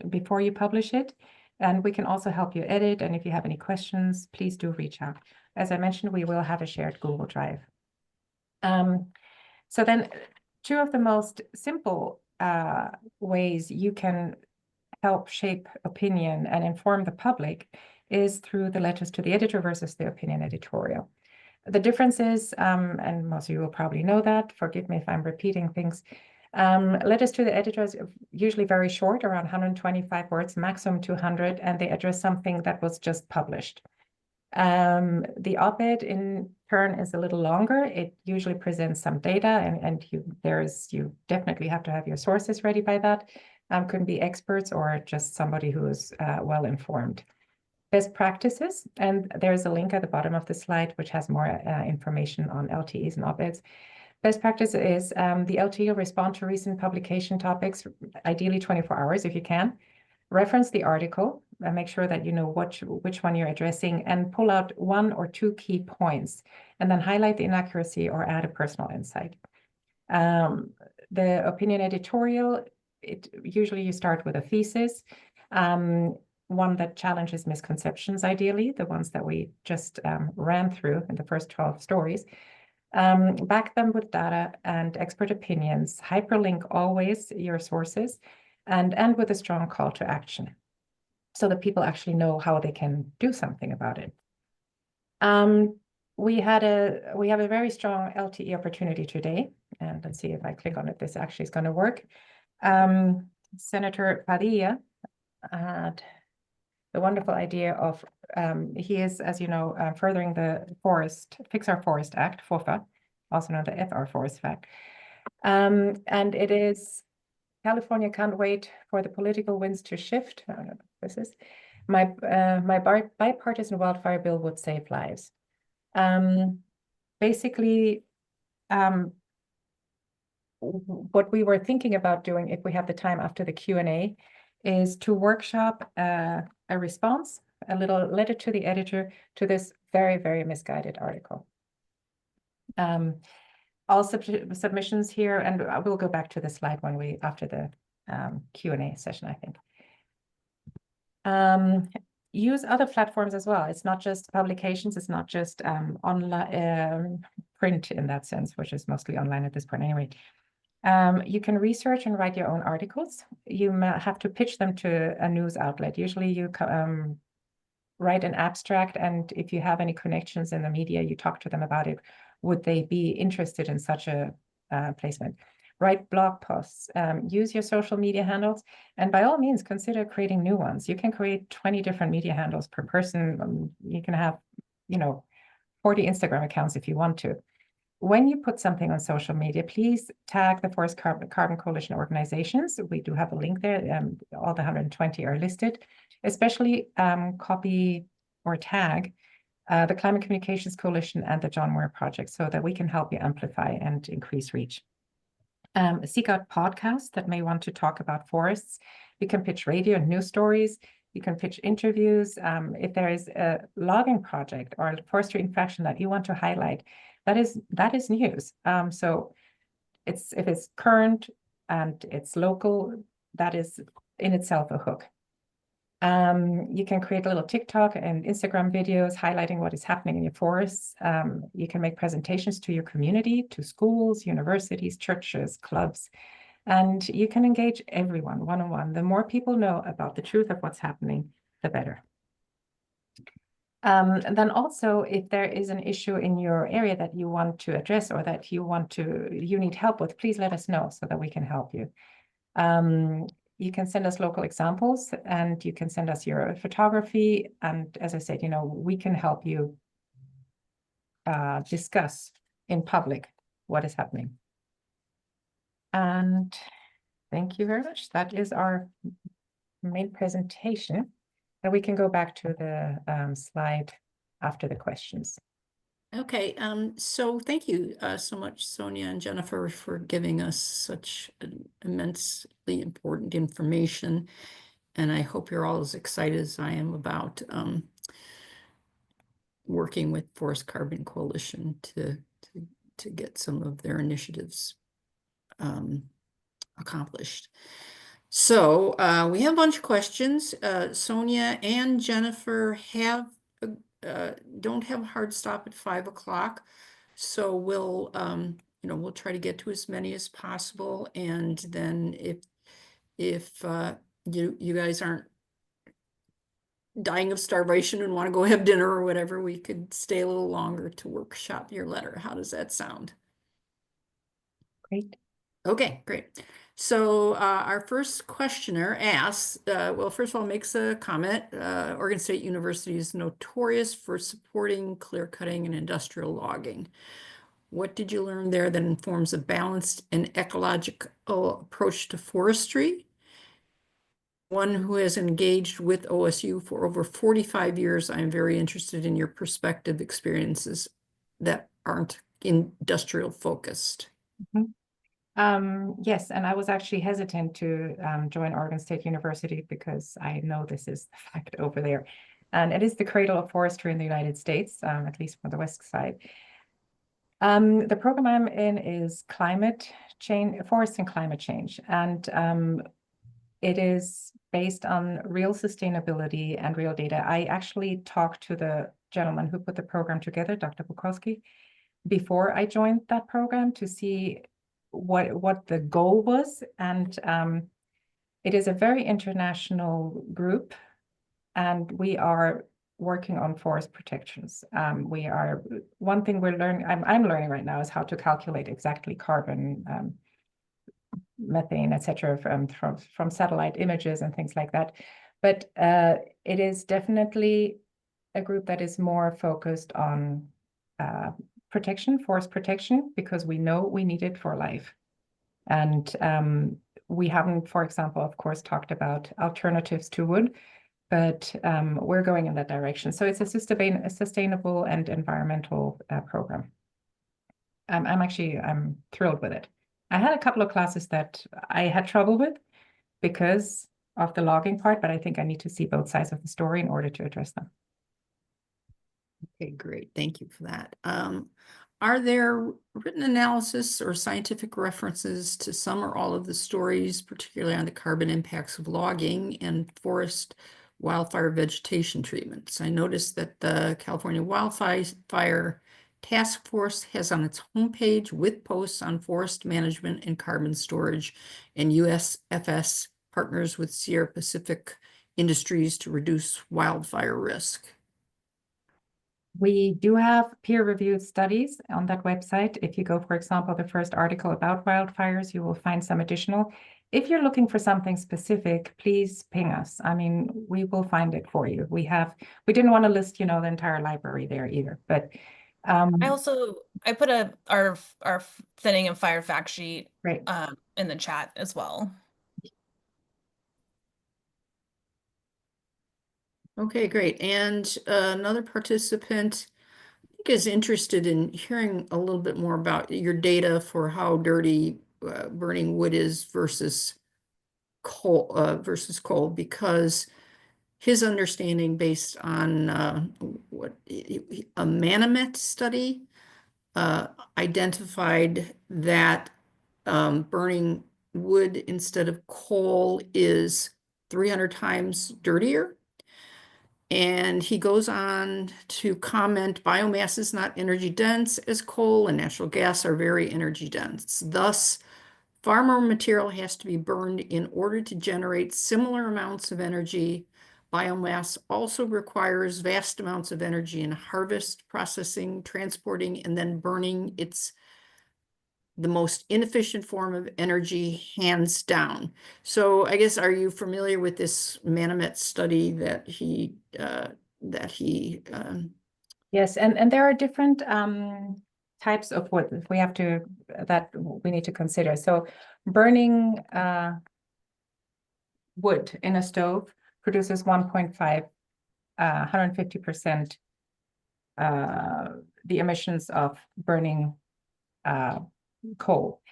before you publish it. And we can also help you edit. And if you have any questions, please do reach out. As I mentioned, we will have a shared Google Drive. So then two of the most simple ways you can help shape opinion and inform the public is through the letters to the editor versus the opinion editorial. The difference is, and most of you will probably know that, forgive me if I'm repeating things, letters to the editors are usually very short, around 125 words, maximum 200, and they address something that was just published. The op-ed in turn is a little longer. It usually presents some data, and you definitely have to have your sources ready by that. Could be experts or just somebody who is well informed. Best practices, and there's a link at the bottom of the slide which has more information on LTEs and op-eds. Best practice is the LTE will respond to recent publication topics, ideally 24 hours if you can. Reference the article and make sure that you know which one you're addressing, and pull out 1 or 2 key points and then highlight the inaccuracy or add a personal insight. The opinion editorial, usually you start with a thesis, one that challenges misconceptions, ideally, the ones that we just ran through in the first 12 stories. Back them with data and expert opinions, hyperlink always your sources, and end with a strong call to action so that people actually know how they can do something about it. We have a very strong LTE opportunity today, and let's see if I click on it, this actually is going to work. Senator Padilla had the wonderful idea of, he is, as you know, furthering the Fix Our Forest Act, FOFA, also known as FR Forest Act. And it is, California can't wait for the political winds to shift. I don't know what this is. My bipartisan wildfire bill would save lives. Basically, what we were thinking about doing, if we have the time after the Q&A, is to workshop a response, a little letter to the editor to this very, very misguided article. All submissions here, and I will go back to the slide when after the Q&A session, I think. Use other platforms as well. It's not just publications, it's not just online print in that sense, which is mostly online at this point anyway. You can research and write your own articles. You have to pitch them to a news outlet. Usually you write an abstract, and if you have any connections in the media, you talk to them about it. Would they be interested in such a placement? Write blog posts, use your social media handles, and by all means, consider creating new ones. You can create 20 different media handles per person. You can have, 40 Instagram accounts if you want to. When you put something on social media, please tag the Forest Carbon Coalition organizations. We do have a link there. All the 120 are listed. Especially copy or tag the Climate Communications Coalition and the John Muir Project so that we can help you amplify and increase reach. Seek out podcasts that may want to talk about forests. You can pitch radio and news stories. You can pitch interviews. If there is a logging project or a forestry infraction that you want to highlight, that is news. So if it's current and it's local, that is in itself a hook. You can create a little TikTok and Instagram videos highlighting what is happening in your forests. You can make presentations to your community, to schools, universities, churches, clubs, and you can engage everyone one-on-one. The more people know about the truth of what's happening, the better. And then also, if there is an issue in your area that you want to address or that you need help with, please let us know so that we can help you. You can send us local examples, and you can send us your photography. And as I said, we can help you discuss in public what is happening. And thank you very much. That is our main presentation. And we can go back to the slide after the questions. Okay, so thank you so much, Sonia and Jennifer, for giving us such immensely important information. And I hope you're all as excited as I am about working with Forest Carbon Coalition to get some of their initiatives accomplished. So we have a bunch of questions. Sonia and Jennifer don't have a hard stop at 5 o'clock, so we'll we'll try to get to as many as possible, and then if you guys aren't dying of starvation and want to go have dinner or whatever, we could stay a little longer to workshop your letter. How does that sound? Great. Okay, great. So our first questioner asks, well, first of all, makes a comment. Oregon State University is notorious for supporting clearcutting and industrial logging. What did you learn there that informs a balanced and ecological approach to forestry? one who has engaged with OSU for over 45 years, I'm very interested in your perspective experiences that aren't industrial focused. Yes, and I was actually hesitant to join Oregon State University because I know this is the fact over there. And it is the cradle of forestry in the United States, at least from the west side. The program I'm in is climate change, forest and climate change. And it is based on real sustainability and real data. I actually talked to the gentleman who put the program together, Dr. Bukowski, before I joined that program to see what the goal was. And it is a very international group, and we are working on forest protections. One thing we're learning, I'm learning right now is how to calculate exactly carbon, methane, etc., from satellite images and things like that. But it is definitely a group that is more focused on protection, forest protection, because we know we need it for life. And we haven't, for example, of course, talked about alternatives to wood, but we're going in that direction. So it's a sustainable and environmental program. I'm thrilled with it. I had a couple of classes that I had trouble with because of the logging part, but I think I need to see both sides of the story in order to address them. Okay, great. Thank you for that. Are there written analysis or scientific references to some or all of the stories, particularly on the carbon impacts of logging and forest wildfire vegetation treatments? I noticed that the California Wildfire Task Force has on its homepage with posts on forest management and carbon storage, and USFS partners with Sierra Pacific Industries to reduce wildfire risk. We do have peer-reviewed studies on that website. If you go, for example, the first article about wildfires, you will find some additional. If you're looking for something specific, please ping us. I mean, we will find it for you. We didn't want to list, the entire library there either, but I put our thinning and fire fact sheet right. In the chat as well. Okay, great. And another participant is interested in hearing a little bit more about your data for how dirty burning wood is versus coal, because his understanding based on a Manomet study identified that burning wood instead of coal is 300 times dirtier. And he goes on to comment, biomass is not energy dense as coal, and natural gas are very energy dense. Thus, far more material has to be burned in order to generate similar amounts of energy. Biomass also requires vast amounts of energy in harvest, processing, transporting, and then burning. It's the most inefficient form of energy, hands down. So I guess, are you familiar with this Manomet study that he Yes, and there are different types of wood that we need to consider. So burning wood in a stove produces 1.5, 150% the emissions of burning coal.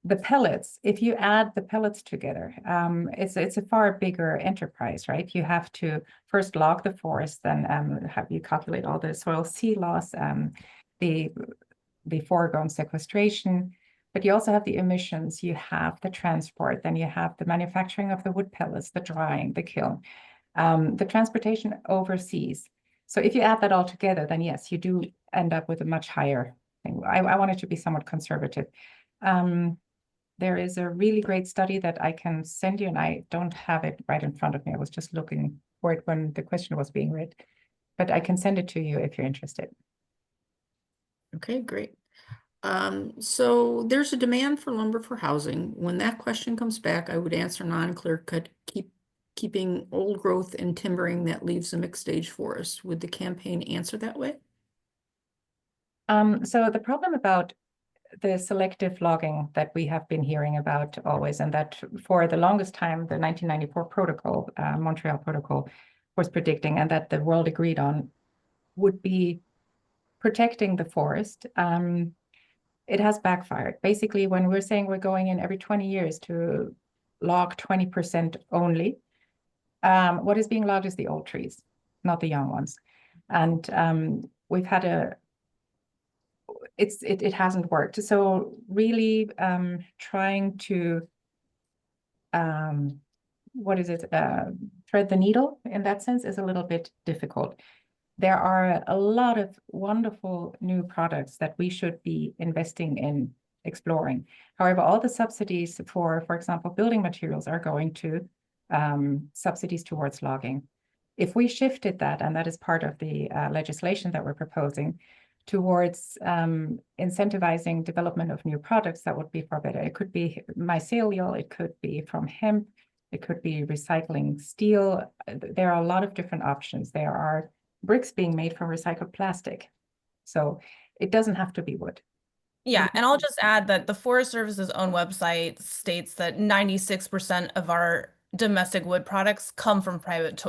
The pellets, if you add the pellets together, it's a far bigger enterprise, right? You have to first log the forest, then have you calculate all the soil sea loss, the foregone sequestration, but you also have the emissions, you have the transport, then you have the manufacturing of the wood pellets, the drying, the kiln, the transportation overseas. So if you add that all together, then yes, you do end up with a much higher thing. I want it to be somewhat conservative. There is a really great study that I can send you, and I don't have it right in front of me. I was just looking for it when the question was being read, but I can send it to you if you're interested. Okay, great. So there's a demand for lumber for housing. When that question comes back, I would answer non-clear cut, keeping old growth and timbering that leaves a mixed stage forest. Would the campaign answer that way? So the problem about the selective logging that we have been hearing about always, and that for the longest time, the 1994 protocol, Montreal Protocol, was predicting, and that the world agreed on, would be protecting the forest. It has backfired. Basically, when we're saying we're going in every 20 years to log 20% only, what is being logged is the old trees, not the young ones. And we've had it hasn't worked. So really trying to thread the needle in that sense is a little bit difficult. There are a lot of wonderful new products that we should be investing in exploring. However, all the subsidies for example, building materials are going to subsidies towards logging. If we shifted that, and that is part of the legislation that we're proposing, towards incentivizing development of new products, that would be far better. It could be mycelial, it could be from hemp, it could be recycling steel. There are a lot of different options. There are bricks being made from recycled plastic. So it doesn't have to be wood. Yeah, and I'll just add that the Forest Service's own website states that 96% of our domestic wood products come from private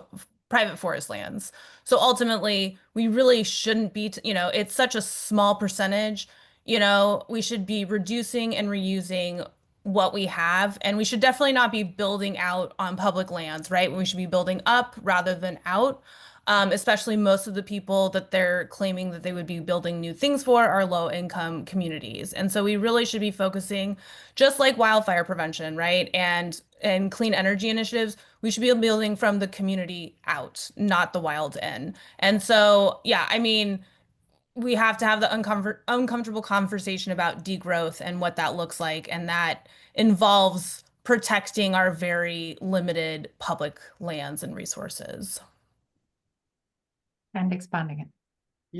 forest lands. So ultimately, we really shouldn't be, it's such a small percentage, we should be reducing and reusing what we have, and we should definitely not be building out on public lands, right? We should be building up rather than out. Especially most of the people that they're claiming that they would be building new things for are low-income communities. And so we really should be focusing, just like wildfire prevention, right? And clean energy initiatives, we should be building from the community out, not the wild in. And so, yeah, I mean, we have to have the uncomfortable conversation about degrowth and what that looks like. And that involves protecting our very limited public lands and resources. And expanding it.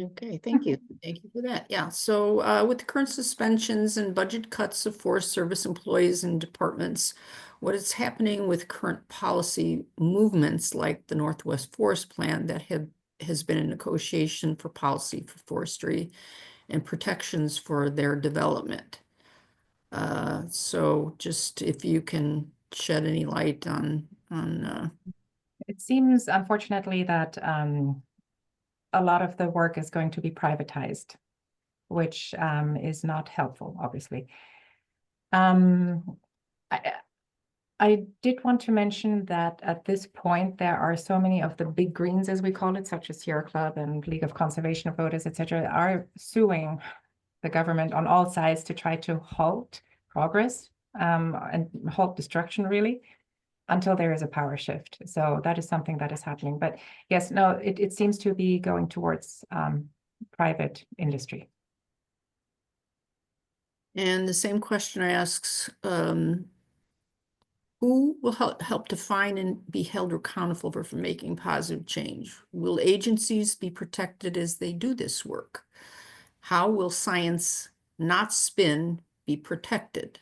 Okay, thank you. Thank you for that. Yeah, so with the current suspensions and budget cuts of Forest Service employees and departments, what is happening with current policy movements like the Northwest Forest Plan that has been in negotiation for policy for forestry and protections for their development? So just if you can shed any light on It seems, unfortunately, that a lot of the work is going to be privatized, which is not helpful, obviously. I did want to mention that at this point, there are so many of the big greens, as we call it, such as Sierra Club and League of Conservation Voters, etc., are suing the government on all sides to try to halt progress and halt destruction, really, until there is a power shift. So that is something that is happening. But yes, no, it seems to be going towards private industry. And the same question I ask, who will help define and be held accountable for making positive change? Will agencies be protected as they do this work? How will science, not spin, be protected?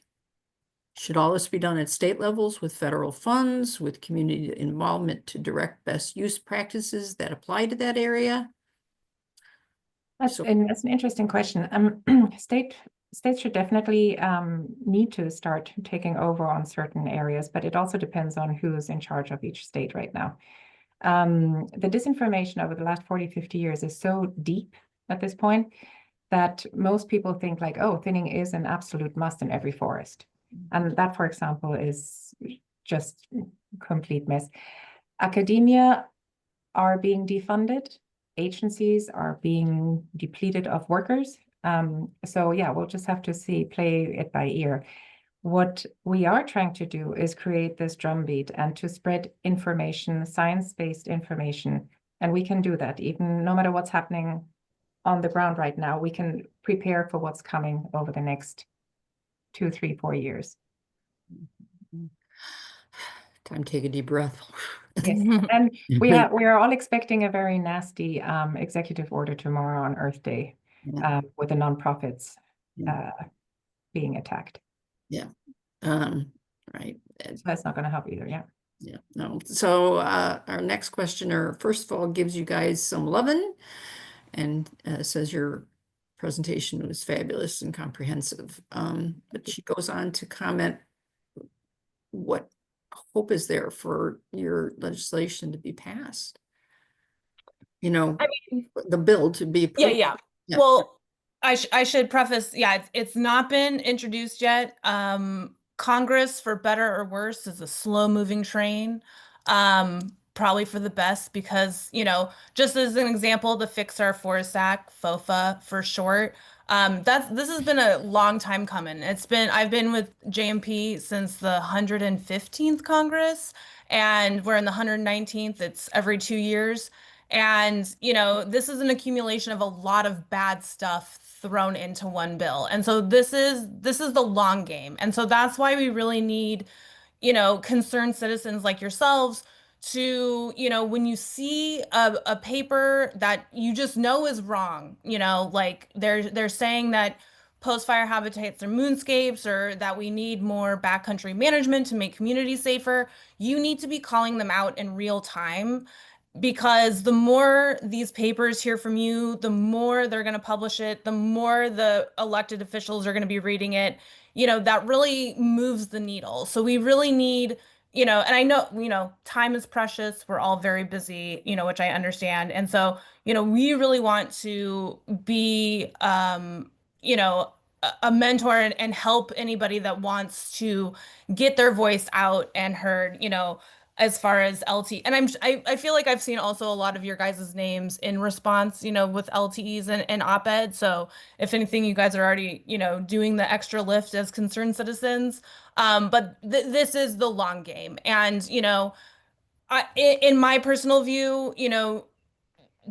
Should all this be done at state levels with federal funds, with community involvement to direct best use practices that apply to that area? That's an interesting question. States should definitely need to start taking over on certain areas, but it also depends on who's in charge of each state right now. The disinformation over the last 40, 50 years is so deep at this point that most people think like, oh, thinning is an absolute must in every forest. And that, for example, is just complete mess. Academia are being defunded. Agencies are being depleted of workers. So yeah, we'll just have to play it by ear. What we are trying to do is create this drumbeat and to spread information, science-based information. And we can do that even no matter what's happening on the ground right now. We can prepare for what's coming over the next 2, 3, 4 years. Time to take a deep breath. Yes, and we are all expecting a very nasty executive order tomorrow on Earth Day, with the nonprofits being attacked. Yeah, right. So that's not going to help either. Yeah, no. So our next questioner, first of all, gives you guys some loving and says you're presentation was fabulous and comprehensive. But she goes on to comment what hope is there for your legislation to be passed? You know, I mean, the bill to be approved. yeah. Yeah. Well, I should preface, yeah, it's not been introduced yet. Congress, for better or worse, is a slow-moving train. Probably for the best because, just as an example, the Fix Our Forest Act, FOFA for short, this has been a long time coming. I've been with JMP since the 115th Congress, and we're in the 119th. It's every 2 years. And, this is an accumulation of a lot of bad stuff thrown into one bill. And so this is the long game. And so that's why we really need, concerned citizens like yourselves to, when you see a paper that you just know is wrong, like they're saying that post-fire habitats are moonscapes or that we need more backcountry management to make communities safer, you need to be calling them out in real time because the more these papers hear from you, the more they're going to publish it, the more the elected officials are going to be reading it, that really moves the needle. So we really need, and I know, time is precious. We're all very busy, which I understand. And so, we really want to be, a mentor and help anybody that wants to get their voice out and heard, as far as LT. And I feel like I've seen also a lot of your guys' names in response, with LTEs and op-ed. So if anything, you guys are already, doing the extra lift as concerned citizens. But this is the long game. And, in my personal view,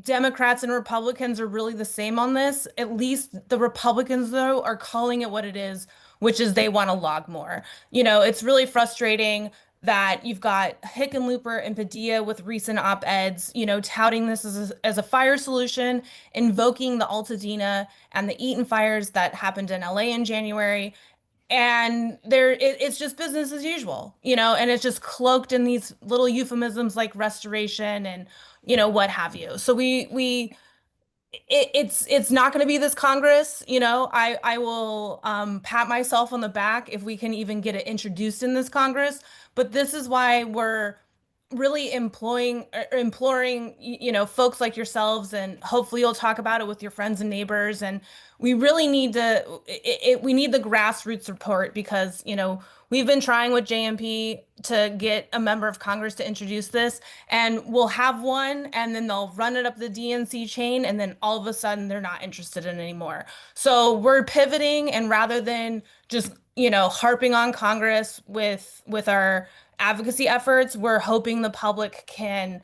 Democrats and Republicans are really the same on this. At least the Republicans, though, are calling it what it is, which is they want to log more. It's really frustrating that you've got Hickenlooper and Padilla with recent op-eds, touting this as a fire solution, invoking the Altadena and the Eaton fires that happened in LA in January. And it's just business as usual, and it's just cloaked in these little euphemisms like restoration and, what have you. So it's not going to be this Congress, I will pat myself on the back if we can even get it introduced in this Congress. But this is why we're really imploring, folks like yourselves, and hopefully you'll talk about it with your friends and neighbors. And we really need we need the grassroots report because, we've been trying with JMP to get a member of Congress to introduce this, and we'll have one, and then they'll run it up the DNC chain, and then all of a sudden they're not interested in it anymore. So we're pivoting, and rather than just, harping on Congress with our advocacy efforts, we're hoping the public can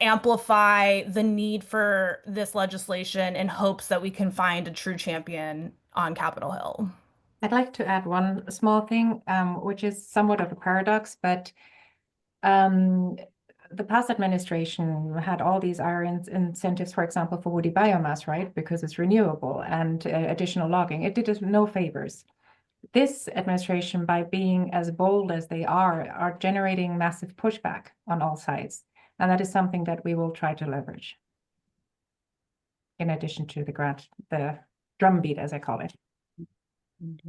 amplify the need for this legislation in hopes that we can find a true champion on Capitol Hill. I'd like to add one small thing, which is somewhat of a paradox, but the past administration had all these iron incentives, for example, for woody biomass, right? Because it's renewable and additional logging. It did us no favors. This administration, by being as bold as they are generating massive pushback on all sides. And that is something that we will try to leverage. In addition to the drumbeat, as I call it.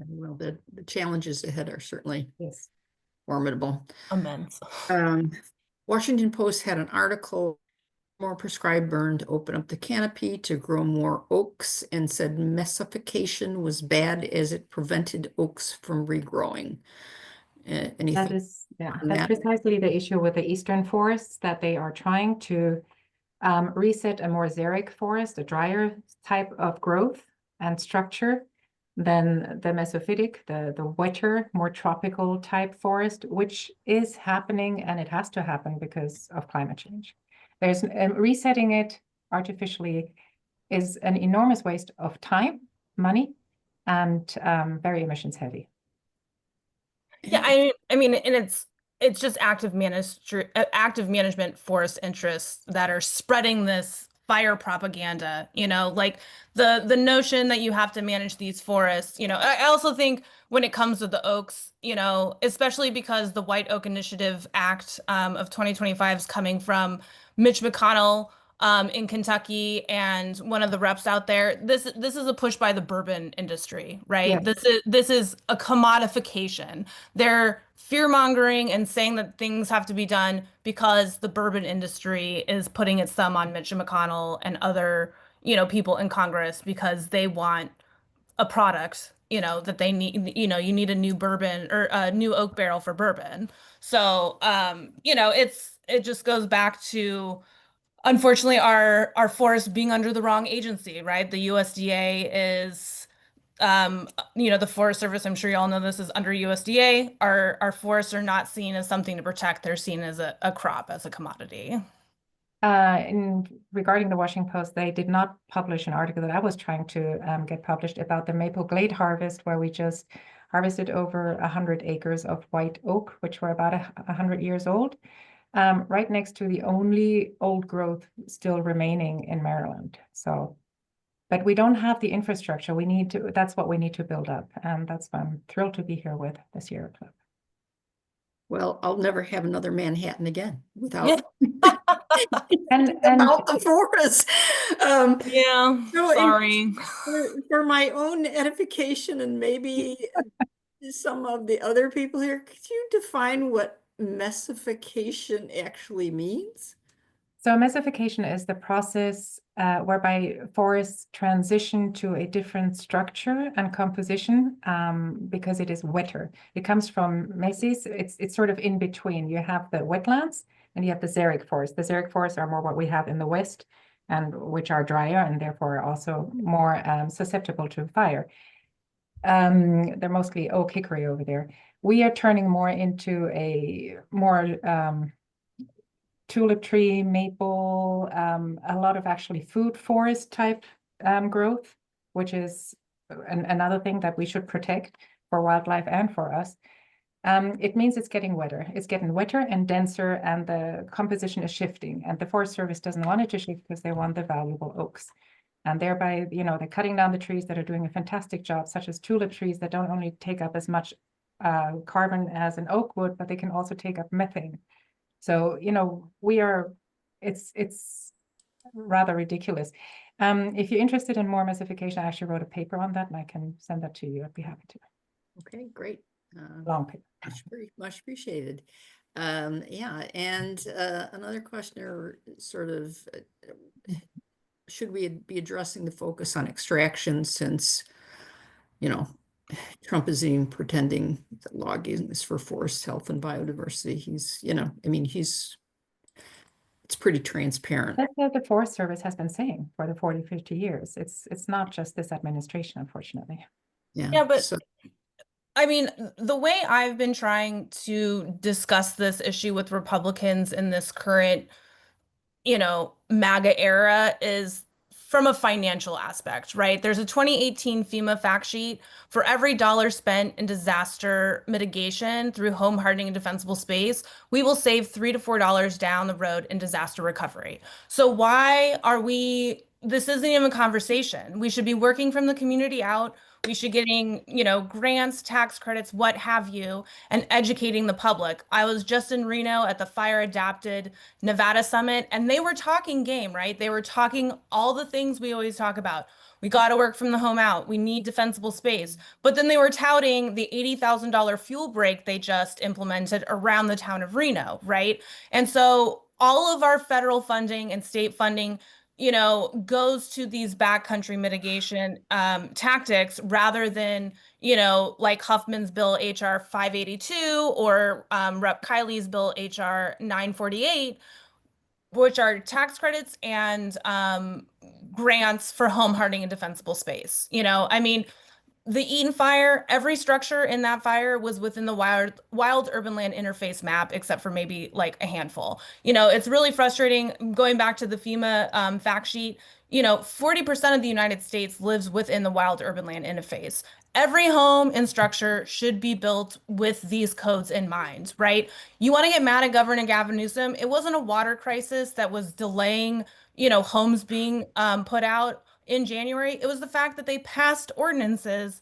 Well, the challenges ahead are certainly formidable. Immense. Washington Post had an article, more prescribed burn to open up the canopy to grow more oaks, and said messification was bad as it prevented oaks from regrowing. Anything? That's precisely the issue with the eastern forests, that they are trying to reset a more xeric forest, a drier type of growth and structure than the mesophytic, the wetter, more tropical type forest, which is happening, and it has to happen because of climate change. There's resetting it artificially is an enormous waste of time, money, and very emissions heavy. Yeah, I mean, and it's just active management forest interests that are spreading this fire propaganda, like the notion that you have to manage these forests. I also think when it comes to the oaks, especially because the White Oak Initiative Act of 2025 is coming from Mitch McConnell, in Kentucky, and one of the reps out there. This is a push by the bourbon industry, right? Yes. This is a commodification. They're fear-mongering and saying that things have to be done because the bourbon industry is putting its thumb on Mitch McConnell and other, people in Congress because they want a product, that they need, you need a new bourbon or a new oak barrel for bourbon. So, it just goes back to, unfortunately, our forest being under the wrong agency, right? The USDA is, the Forest Service, I'm sure you all know this, is under USDA. Our forests are not seen as something to protect. They're seen as a crop, as a commodity. Regarding the Washington Post, they did not publish an article that I was trying to get published about the Maple Glade harvest, where we just harvested over 100 acres of white oak, which were about 100 years old, right next to the only old growth still remaining in Maryland. So, but we don't have the infrastructure. That's what we need to build up. And that's why I'm thrilled to be here with the Sierra Club. Well, I'll never have another Manhattan again without and about the forest. Yeah, so sorry. For my own edification and maybe some of the other people here, could you define what messification actually means? So messification is the process whereby forests transition to a different structure and composition because it is wetter. It comes from messis. It's sort of in between. You have the wetlands and you have the xeric forests. The xeric forests are more what we have in the West, and which are drier and therefore also more susceptible to fire. They're mostly oak hickory over there. We are turning more into a more tulip tree, maple, a lot of actually food forest type growth, which is another thing that we should protect for wildlife and for us. It means it's getting wetter. It's getting wetter and denser, and the composition is shifting. And the Forest Service doesn't want it to shift because they want the valuable oaks. And thereby, they're cutting down the trees that are doing a fantastic job, such as tulip trees that don't only take up as much carbon as an oak would, but they can also take up methane. So, it's rather ridiculous. If you're interested in more messification, I actually wrote a paper on that and I can send that to you. I'd be happy to. Okay, great. Long paper. Much appreciated. Yeah, and another question, or sort of, should we be addressing the focus on extraction since, Trump is even pretending that logging is for forest health and biodiversity. He's, it's pretty transparent. That's what the Forest Service has been saying for the 40, 50 years. It's not just this administration, unfortunately. Yeah, but I mean, the way I've been trying to discuss this issue with Republicans in this current, MAGA era is from a financial aspect, right? There's a 2018 FEMA fact sheet. For every dollar spent in disaster mitigation through home hardening and defensible space, we will save $3 to $4 down the road in disaster recovery. So why are this isn't even a conversation. We should be working from the community out. We should getting, grants, tax credits, what have you, and educating the public. I was just in Reno at the Fire Adapted Nevada Summit, and they were talking game, right? They were talking all the things we always talk about. We got to work from the home out. We need defensible space. But then they were touting the $80,000 fuel break they just implemented around the town of Reno, right? And so all of our federal funding and state funding goes to these backcountry mitigation tactics rather than, like Huffman's bill HR 582 or Rep. Kiley's bill HR 948, which are tax credits and grants for home hardening and defensible space. I mean, the Eaton fire, every structure in that fire was within the wild urban land interface map, except for maybe like a handful. It's really frustrating. Going back to the FEMA fact sheet, 40% of the United States lives within the wild urban land interface. Every home and structure should be built with these codes in mind, right? You want to get mad at Governor Gavin Newsom? It wasn't a water crisis that was delaying, homes being put out in January. It was the fact that they passed ordinances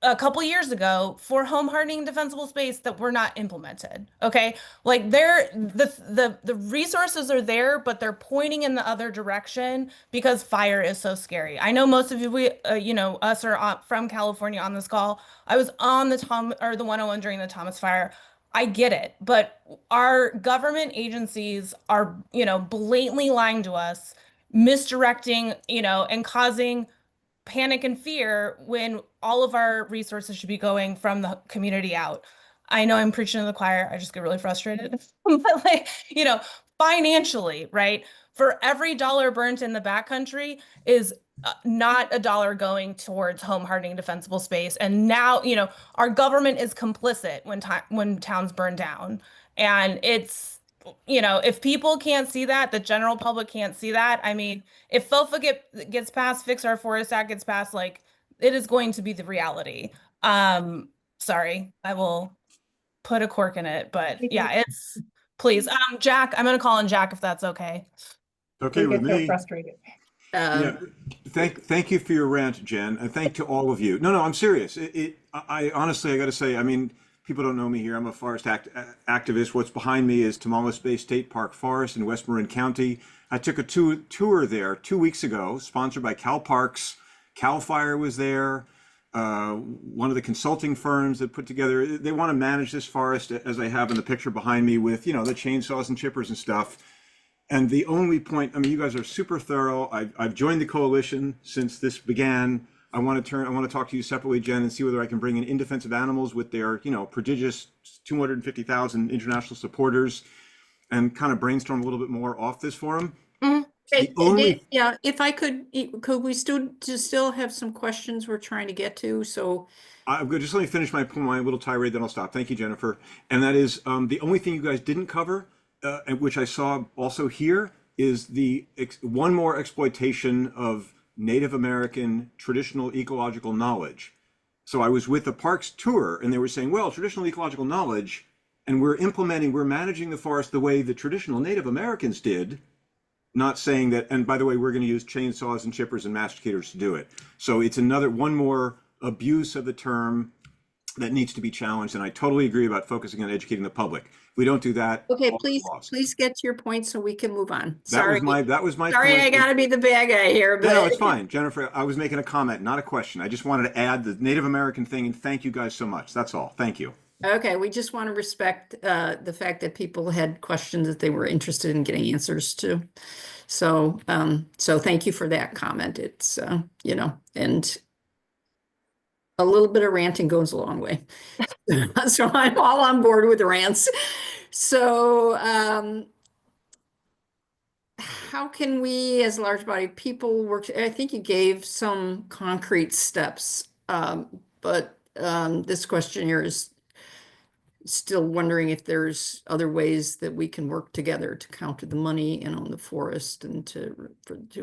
a couple years ago for home hardening defensible space that were not implemented. Okay. Like the resources are there, but they're pointing in the other direction because fire is so scary. I know most of you, us are from California on this call. I was on the the 101 during the Thomas fire. I get it, but our government agencies are, blatantly lying to us, misdirecting, and causing panic and fear when all of our resources should be going from the community out. I know I'm preaching to the choir. I just get really frustrated. But like, financially, right? For every dollar burnt in the backcountry is not a dollar going towards home hardening defensible space. And now, our government is complicit when towns burn down. And it's, if people can't see that, the general public can't see that. I mean, if gets passed, Fix Our Forest Act gets passed, like it is going to be the reality. Sorry, I will put a cork in it, but yeah, please. Jack, I'm gonna call on Jack if that's okay. Okay with so me. frustrated. Yeah. Thank you for your rant, Jen, and thank to all of you. No, I'm serious. I honestly, I got to say, I mean, people don't know me here. I'm a forest activist. What's behind me is Tamaulipas Bay State Park Forest in West Marin County. I took a tour there 2 weeks ago, sponsored by Cal Parks. Cal Fire was there. One of the consulting firms that put together, they want to manage this forest as I have in the picture behind me with, the chainsaws and chippers and stuff. And the only point, I mean, you guys are super thorough. I've joined the coalition since this began. I want to talk to you separately, Jen, and see whether I can bring in Defense of Animals with their, prodigious 250,000 international supporters and kind of brainstorm a little bit more off this forum. Mhm. Yeah, if I could we still have some questions we're trying to get to? So I'm good. Just let me finish my little tirade, then I'll stop. Thank you, Jennifer. And that is the only thing you guys didn't cover, and which I saw also here, is the one more exploitation of Native American traditional ecological knowledge. So I was with the parks tour, and they were saying, well, traditional ecological knowledge, and we're managing the forest the way the traditional Native Americans did. Not saying that, and by the way, we're going to use chainsaws and chippers and masticators to do it. So it's one more abuse of the term that needs to be challenged. And I totally agree about focusing on educating the public. If we don't do that, okay, please get to your point so we can move on. Sorry. That was my Sorry, point. I gotta be the bad guy here, but No, it's fine. Jennifer, I was making a comment, not a question. I just wanted to add the Native American thing, and thank you guys so much. That's all. Thank you. okay, we just want to respect the fact that people had questions that they were interested in getting answers to. So thank you for that comment. It's and a little bit of ranting goes a long way. So I'm all on board with the rants. So how can we as a large body of people work? I think you gave some concrete steps, but this questionnaire is still wondering if there's other ways that we can work together to counter the money and own the forest and to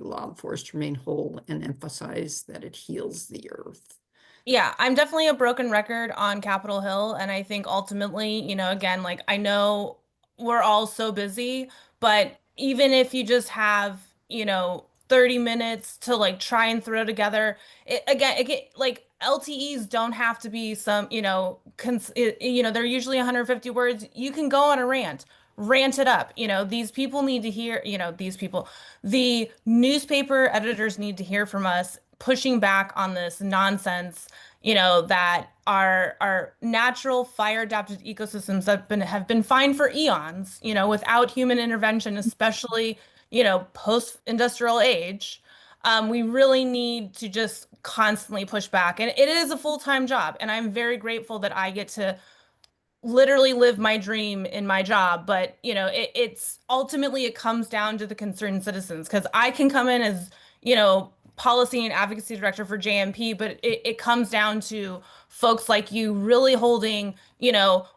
allow the forest to remain whole and emphasize that it heals the earth. Yeah, I'm definitely a broken record on Capitol Hill. And I think ultimately, again, like I know we're all so busy, but even if you just have, 30 minutes to like try and throw together, like LTEs don't have to be some, they're usually 150 words. You can go on a rant it up. These people need to hear, the newspaper editors need to hear from us pushing back on this nonsense, that our natural fire adapted ecosystems have been fine for eons, without human intervention, especially, post-industrial age. We really need to just constantly push back. And it is a full-time job. And I'm very grateful that I get to literally live my dream in my job, but it's ultimately it comes down to the concerned citizens, because I can come in as policy and advocacy director for JMP, but it comes down to folks like you really holding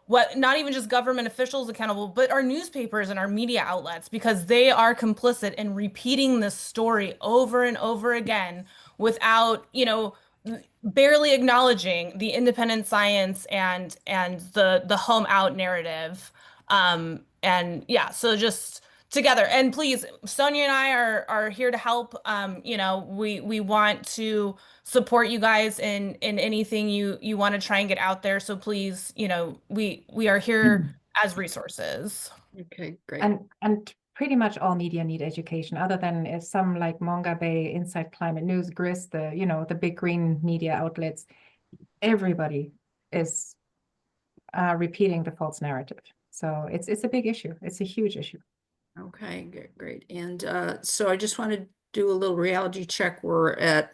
what, not even just government officials accountable, but our newspapers and our media outlets, because they are complicit in repeating this story over and over again without barely acknowledging the independent science and the home out narrative. And yeah, so just together. And please, Sonia and I are here to help. You know, we want to support you guys in anything you want to try and get out there. So please, you know, we are here as resources. Okay, great. And pretty much all media need education, other than if some like Manga Bay, Inside Climate News, Grist, the big green media outlets. Everybody is repeating the false narrative. So it's a big issue. It's a huge issue. Okay, great. And so I just want to do a little reality check. We're at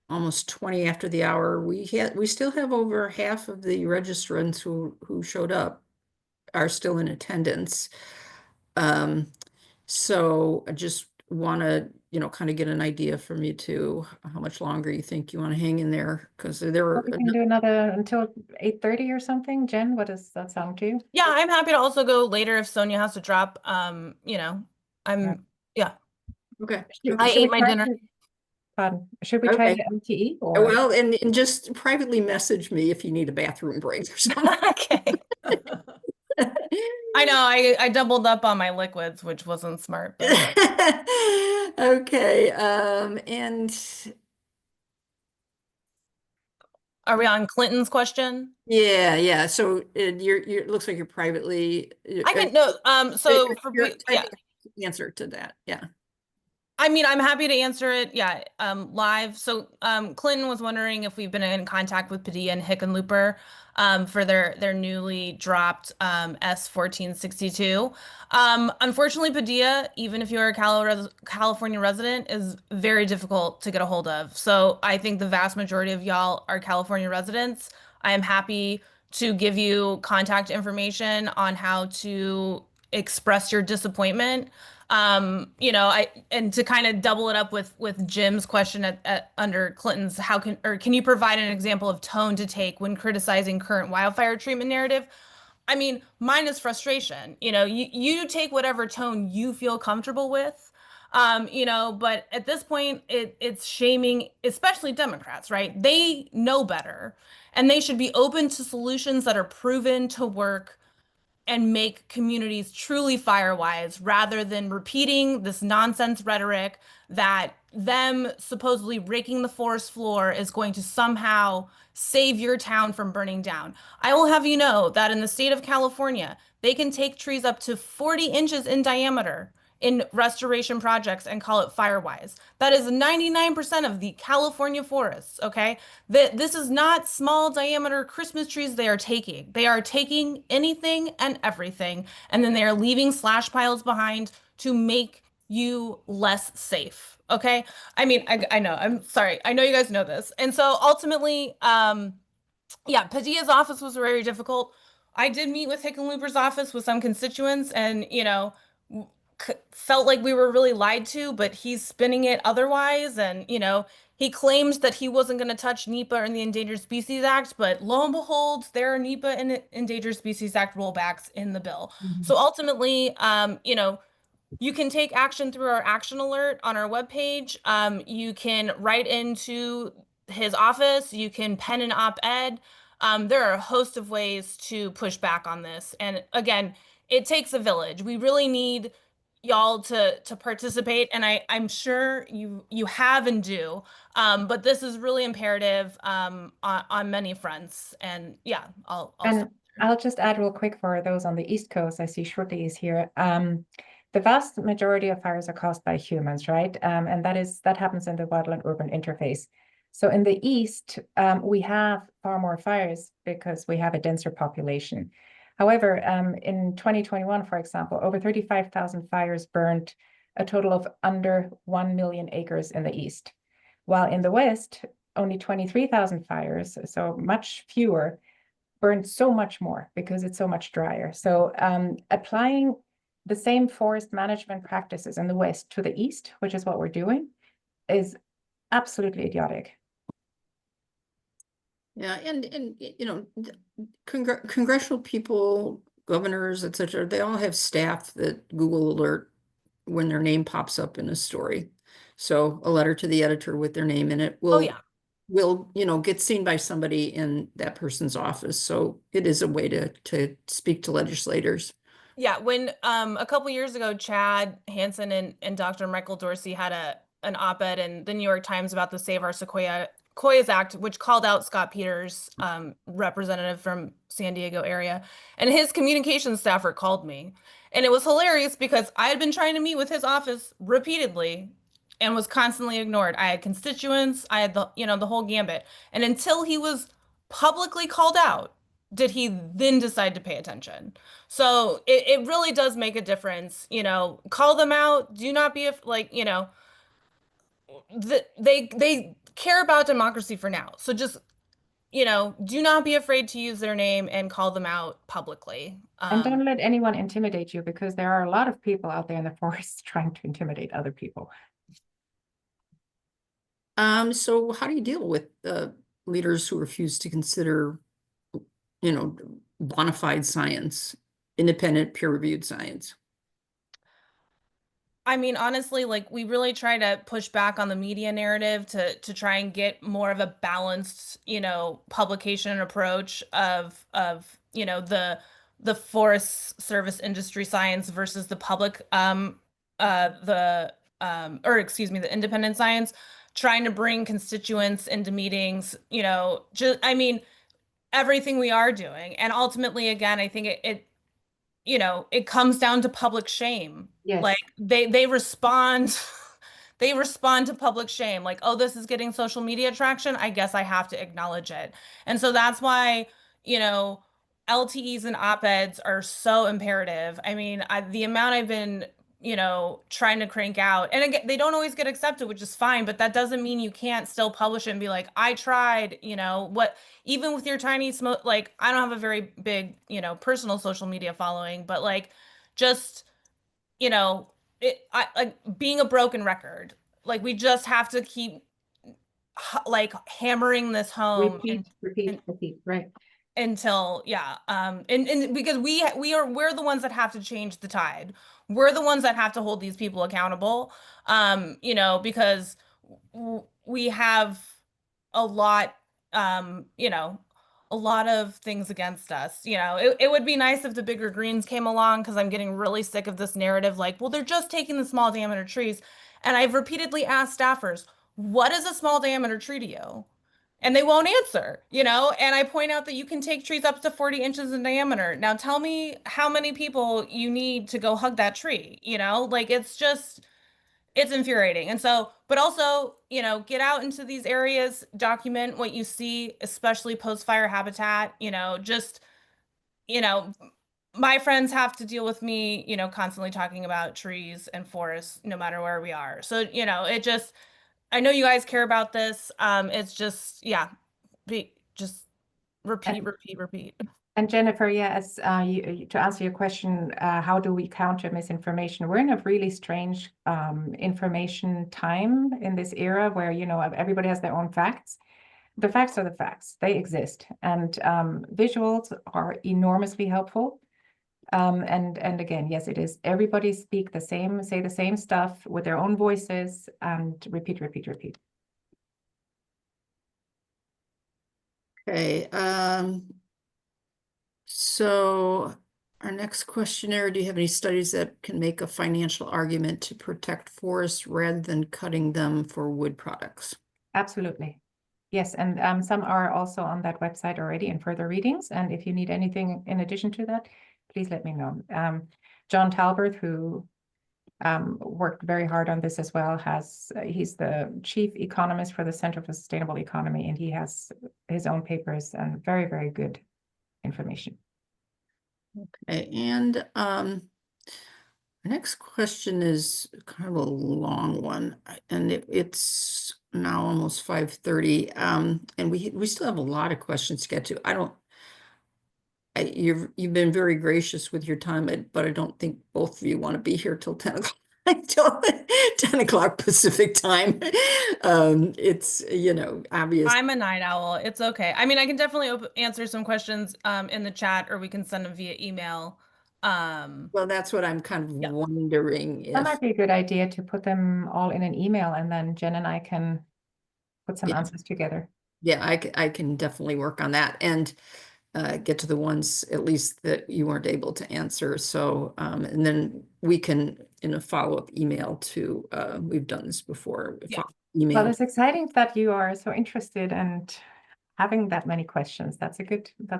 almost 20 after the hour. We still have over half of the registrants who showed up are still in attendance. So I just want to, kind of get an idea from you two, how much longer you think you want to hang in there, because there were. We can do another until 8:30 or something. Jen, what does that sound to you? Yeah, I'm happy to also go later if Sonia has to drop. You know, yeah. Okay. I ate my dinner. Pardon. Should we try the MTE or? Well, and just privately message me if you need a bathroom break or something. Okay. I know I doubled up on my liquids, which wasn't smart, but okay. And are we on Clinton's question? yeah. So it looks like you're privately. I can no. So for answer to that. Yeah. I mean, I'm happy to answer it. Yeah, live. So Clinton was wondering if we've been in contact with Padilla and Hickenlooper for their newly dropped S1462. Unfortunately, Padilla, even if you're a California resident, is very difficult to get a hold of. So I think the vast majority of y'all are California residents. I am happy to give you contact information on how to express your disappointment. And to kind of double it up with Jim's question at under Clinton's, can you provide an example of tone to take when criticizing current wildfire treatment narrative? I mean, mine is frustration. You take whatever tone you feel comfortable with. But at this point, it's shaming, especially Democrats, right? They know better, and they should be open to solutions that are proven to work and make communities truly firewise rather than repeating this nonsense rhetoric that them supposedly raking the forest floor is going to somehow save your town from burning down. I will have you know that in the state of California, they can take trees up to 40 inches in diameter in restoration projects and call it firewise. That is 99% of the California forests, okay? This is not small diameter Christmas trees they are taking. They are taking anything and everything, and then they are leaving slash piles behind to make you less safe, okay? I mean, I know, I'm sorry. I know you guys know this. And so ultimately, yeah, Padilla's office was very difficult. I did meet with Hickenlooper's office with some constituents and, felt like we were really lied to, but he's spinning it otherwise. And, he claims that he wasn't going to touch NEPA and the Endangered Species Act, but lo and behold, there are NEPA and Endangered Species Act rollbacks in the bill. So ultimately, you can take action through our action alert on our webpage. You can write into his office. You can pen an op-ed. There are a host of ways to push back on this. And again, it takes a village. We really need y'all to participate, and I'm sure you have and do, but this is really imperative on many fronts. And yeah, I'll just add real quick for those on the East Coast. I see Shruti is here. The vast majority of fires are caused by humans, right? And that happens in the wildland-urban interface. So in the East, we have far more fires because we have a denser population. However, in 2021, for example, over 35,000 fires burned a total of under 1 million acres in the East, while in the West, only 23,000 fires, so much fewer, burned so much more because it's so much drier. So applying the same forest management practices in the West to the East, which is what we're doing, is absolutely idiotic. Yeah, and congressional people, governors, etc., they all have staff that Google alert when their name pops up in a story. So a letter to the editor with their name in it will get seen by somebody in that person's office. So it is a way to speak to legislators. Yeah, when a couple years ago, Chad Hansen and Dr. Michael Dorsey had an op-ed in the New York Times about the Save Our Sequoias Act, which called out Scott Peters, representative from San Diego area, and his communications staffer called me. And it was hilarious because I had been trying to meet with his office repeatedly and was constantly ignored. I had constituents, I had the whole gambit. And until he was publicly called out, did he then decide to pay attention. So it really does make a difference, call them out. Do not be like, they care about democracy for now. So just, do not be afraid to use their name and call them out publicly. And don't let anyone intimidate you, because there are a lot of people out there in the forest trying to intimidate other people. So how do you deal with leaders who refuse to consider, bona fide science, independent peer-reviewed science? I mean, honestly, like we really try to push back on the media narrative to try and get more of a balanced, publication approach of the Forest Service industry science versus the public the independent science, trying to bring constituents into meetings, just I mean, everything we are doing. And ultimately, again, I think it comes down to public shame. Yes. Like they respond they respond to public shame. Like, oh, this is getting social media traction. I guess I have to acknowledge it. And so that's why, LTEs and op-eds are so imperative. I mean, the amount I've been, trying to crank out, and again, they don't always get accepted, which is fine, but that doesn't mean you can't still publish it and be like, I tried, even with your tiny like, I don't have a very big, personal social media following, but like, just, like being a broken record, like we just have to keep like hammering this home Repeat, right. until and because we're the ones that have to change the tide. We're the ones that have to hold these people accountable, because we have a lot a lot of things against us. It would be nice if the bigger greens came along, because I'm getting really sick of this narrative like, well, they're just taking the small diameter trees. And I've repeatedly asked staffers, what is a small diameter tree to you? And they won't answer, and I point out that you can take trees up to 40 inches in diameter. Now tell me how many people you need to go hug that tree, like it's infuriating. And so, but also, get out into these areas, document what you see, especially post-fire habitat, just, my friends have to deal with me, constantly talking about trees and forests, no matter where we are. So, I know you guys care about this. It's just, just repeat. And Jennifer, yes, to answer your question, how do we counter misinformation? We're in a really strange information time in this era where, everybody has their own facts. The facts are the facts, they exist. And visuals are enormously helpful. And again, yes, it is. Everybody say the same stuff with their own voices, and repeat. Okay. So our next questionnaire, do you have any studies that can make a financial argument to protect forests rather than cutting them for wood products? Absolutely. Yes, and some are also on that website already in further readings. And if you need anything in addition to that, please let me know. John Talbert, who worked very hard on this as well, he's the chief economist for the Center for Sustainable Economy, and he has his own papers and very, very good information. Okay, and our next question is kind of a long one, and it's now almost 5:30, and we still have a lot of questions to get to. You've been very gracious with your time, but I don't think both of you want to be here till 10 o'clock. Till 10 o'clock Pacific time. It's, obvious. I'm a night owl. It's okay. I mean, I can definitely answer some questions in the chat, or we can send them via email. Well, that's what I'm kind of wondering That if might be a good idea to put them all in an email, and then Jen and I can put some answers together. Yeah, I can definitely work on that. And get to the ones at least that you weren't able to answer. So, and then we can, in a follow-up email to, we've done this before. Yeah. Well, it's exciting that you are so interested and having that many questions. That's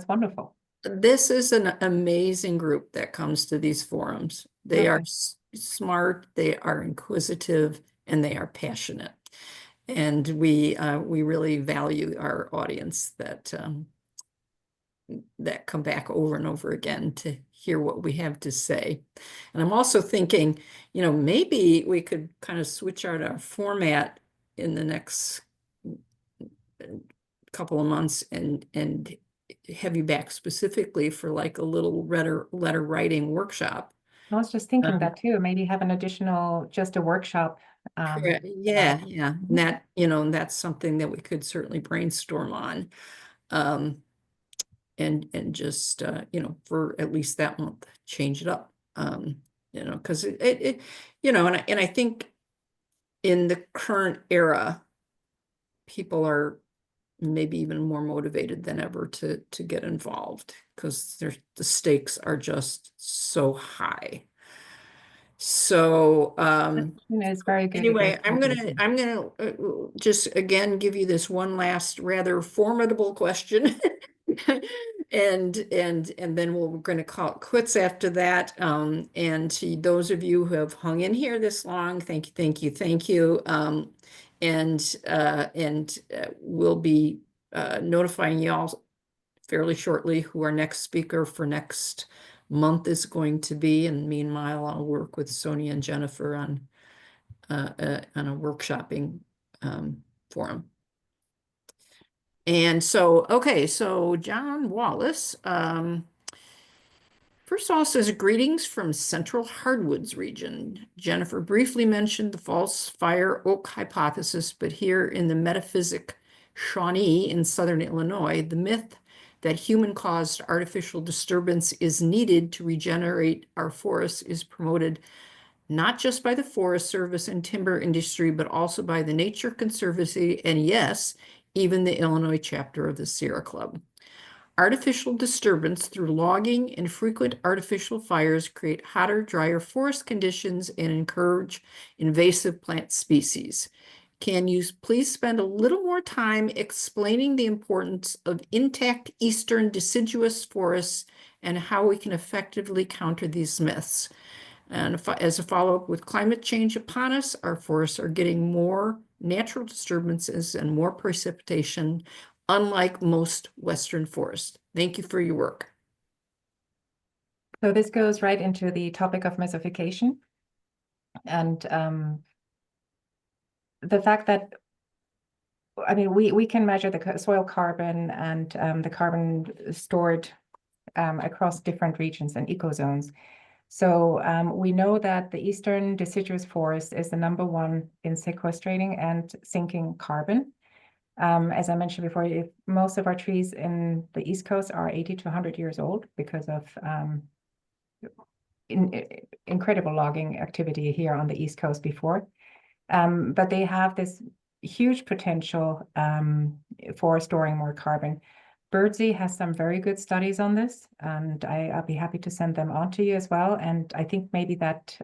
wonderful. This is an amazing group that comes to these forums. They are smart, they are inquisitive, and they are passionate. And we really value our audience that come back over and over again to hear what we have to say. And I'm also thinking, maybe we could kind of switch out our format in the next couple of months and have you back specifically for like a little letter writing workshop. I was just thinking that too, maybe have an additional, just a workshop. Yeah. And that, that's something that we could certainly brainstorm on. And just, for at least that month, change it up. Because it and I think in the current era, people are maybe even more motivated than ever to get involved because the stakes are just so high. So it's very good. Anyway, I'm gonna just again give you this one last rather formidable question. And then we're going to call it quits after that. And to those of you who have hung in here this long, thank you. And we'll be notifying you all fairly shortly who our next speaker for next month is going to be. And meanwhile, I'll work with Sonia and Jennifer on a workshopping forum. And so, okay, so John Wallace, first of all says, greetings from Central Hardwoods region. Jennifer briefly mentioned the false fire oak hypothesis, but here in the metaphysic Shawnee in Southern Illinois, the myth that human-caused artificial disturbance is needed to regenerate our forests is promoted not just by the Forest Service and timber industry, but also by the Nature Conservancy, and yes, even the Illinois chapter of the Sierra Club. Artificial disturbance through logging and frequent artificial fires create hotter, drier forest conditions and encourage invasive plant species. Can you please spend a little more time explaining the importance of intact eastern deciduous forests and how we can effectively counter these myths? And as a follow-up, with climate change upon us, our forests are getting more natural disturbances and more precipitation, unlike most Western forests. Thank you for your work. So this goes right into the topic of misinformation. And the fact that, I mean, we can measure the soil carbon and the carbon stored across different regions and ecozones. So we know that the eastern deciduous forest is the #1 in sequestrating and sinking carbon. As I mentioned before, most of our trees in the East Coast are 80 to 100 years old because of incredible logging activity here on the East Coast before. But they have this huge potential for storing more carbon. Birdsey has some very good studies on this, and I'll be happy to send them on to you as well. And I think maybe that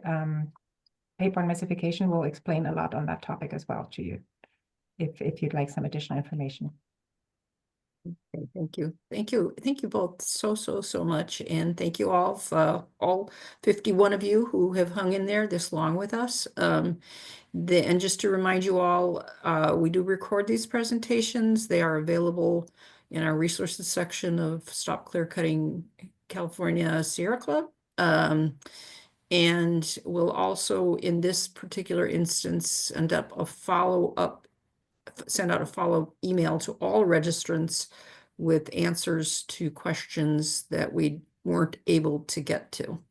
paper on misinformation will explain a lot on that topic as well to you, if you'd like some additional information. Okay, thank you both so much, and thank you all for all 51 of you who have hung in there this long with us. And just to remind you all, we do record these presentations. They are available in our resources section of Stop Clearcutting California Sierra Club. And we'll also, in this particular instance, send out a follow-up email to all registrants with answers to questions that we weren't able to get to.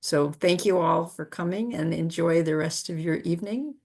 So thank you all for coming, and enjoy the rest of your evening.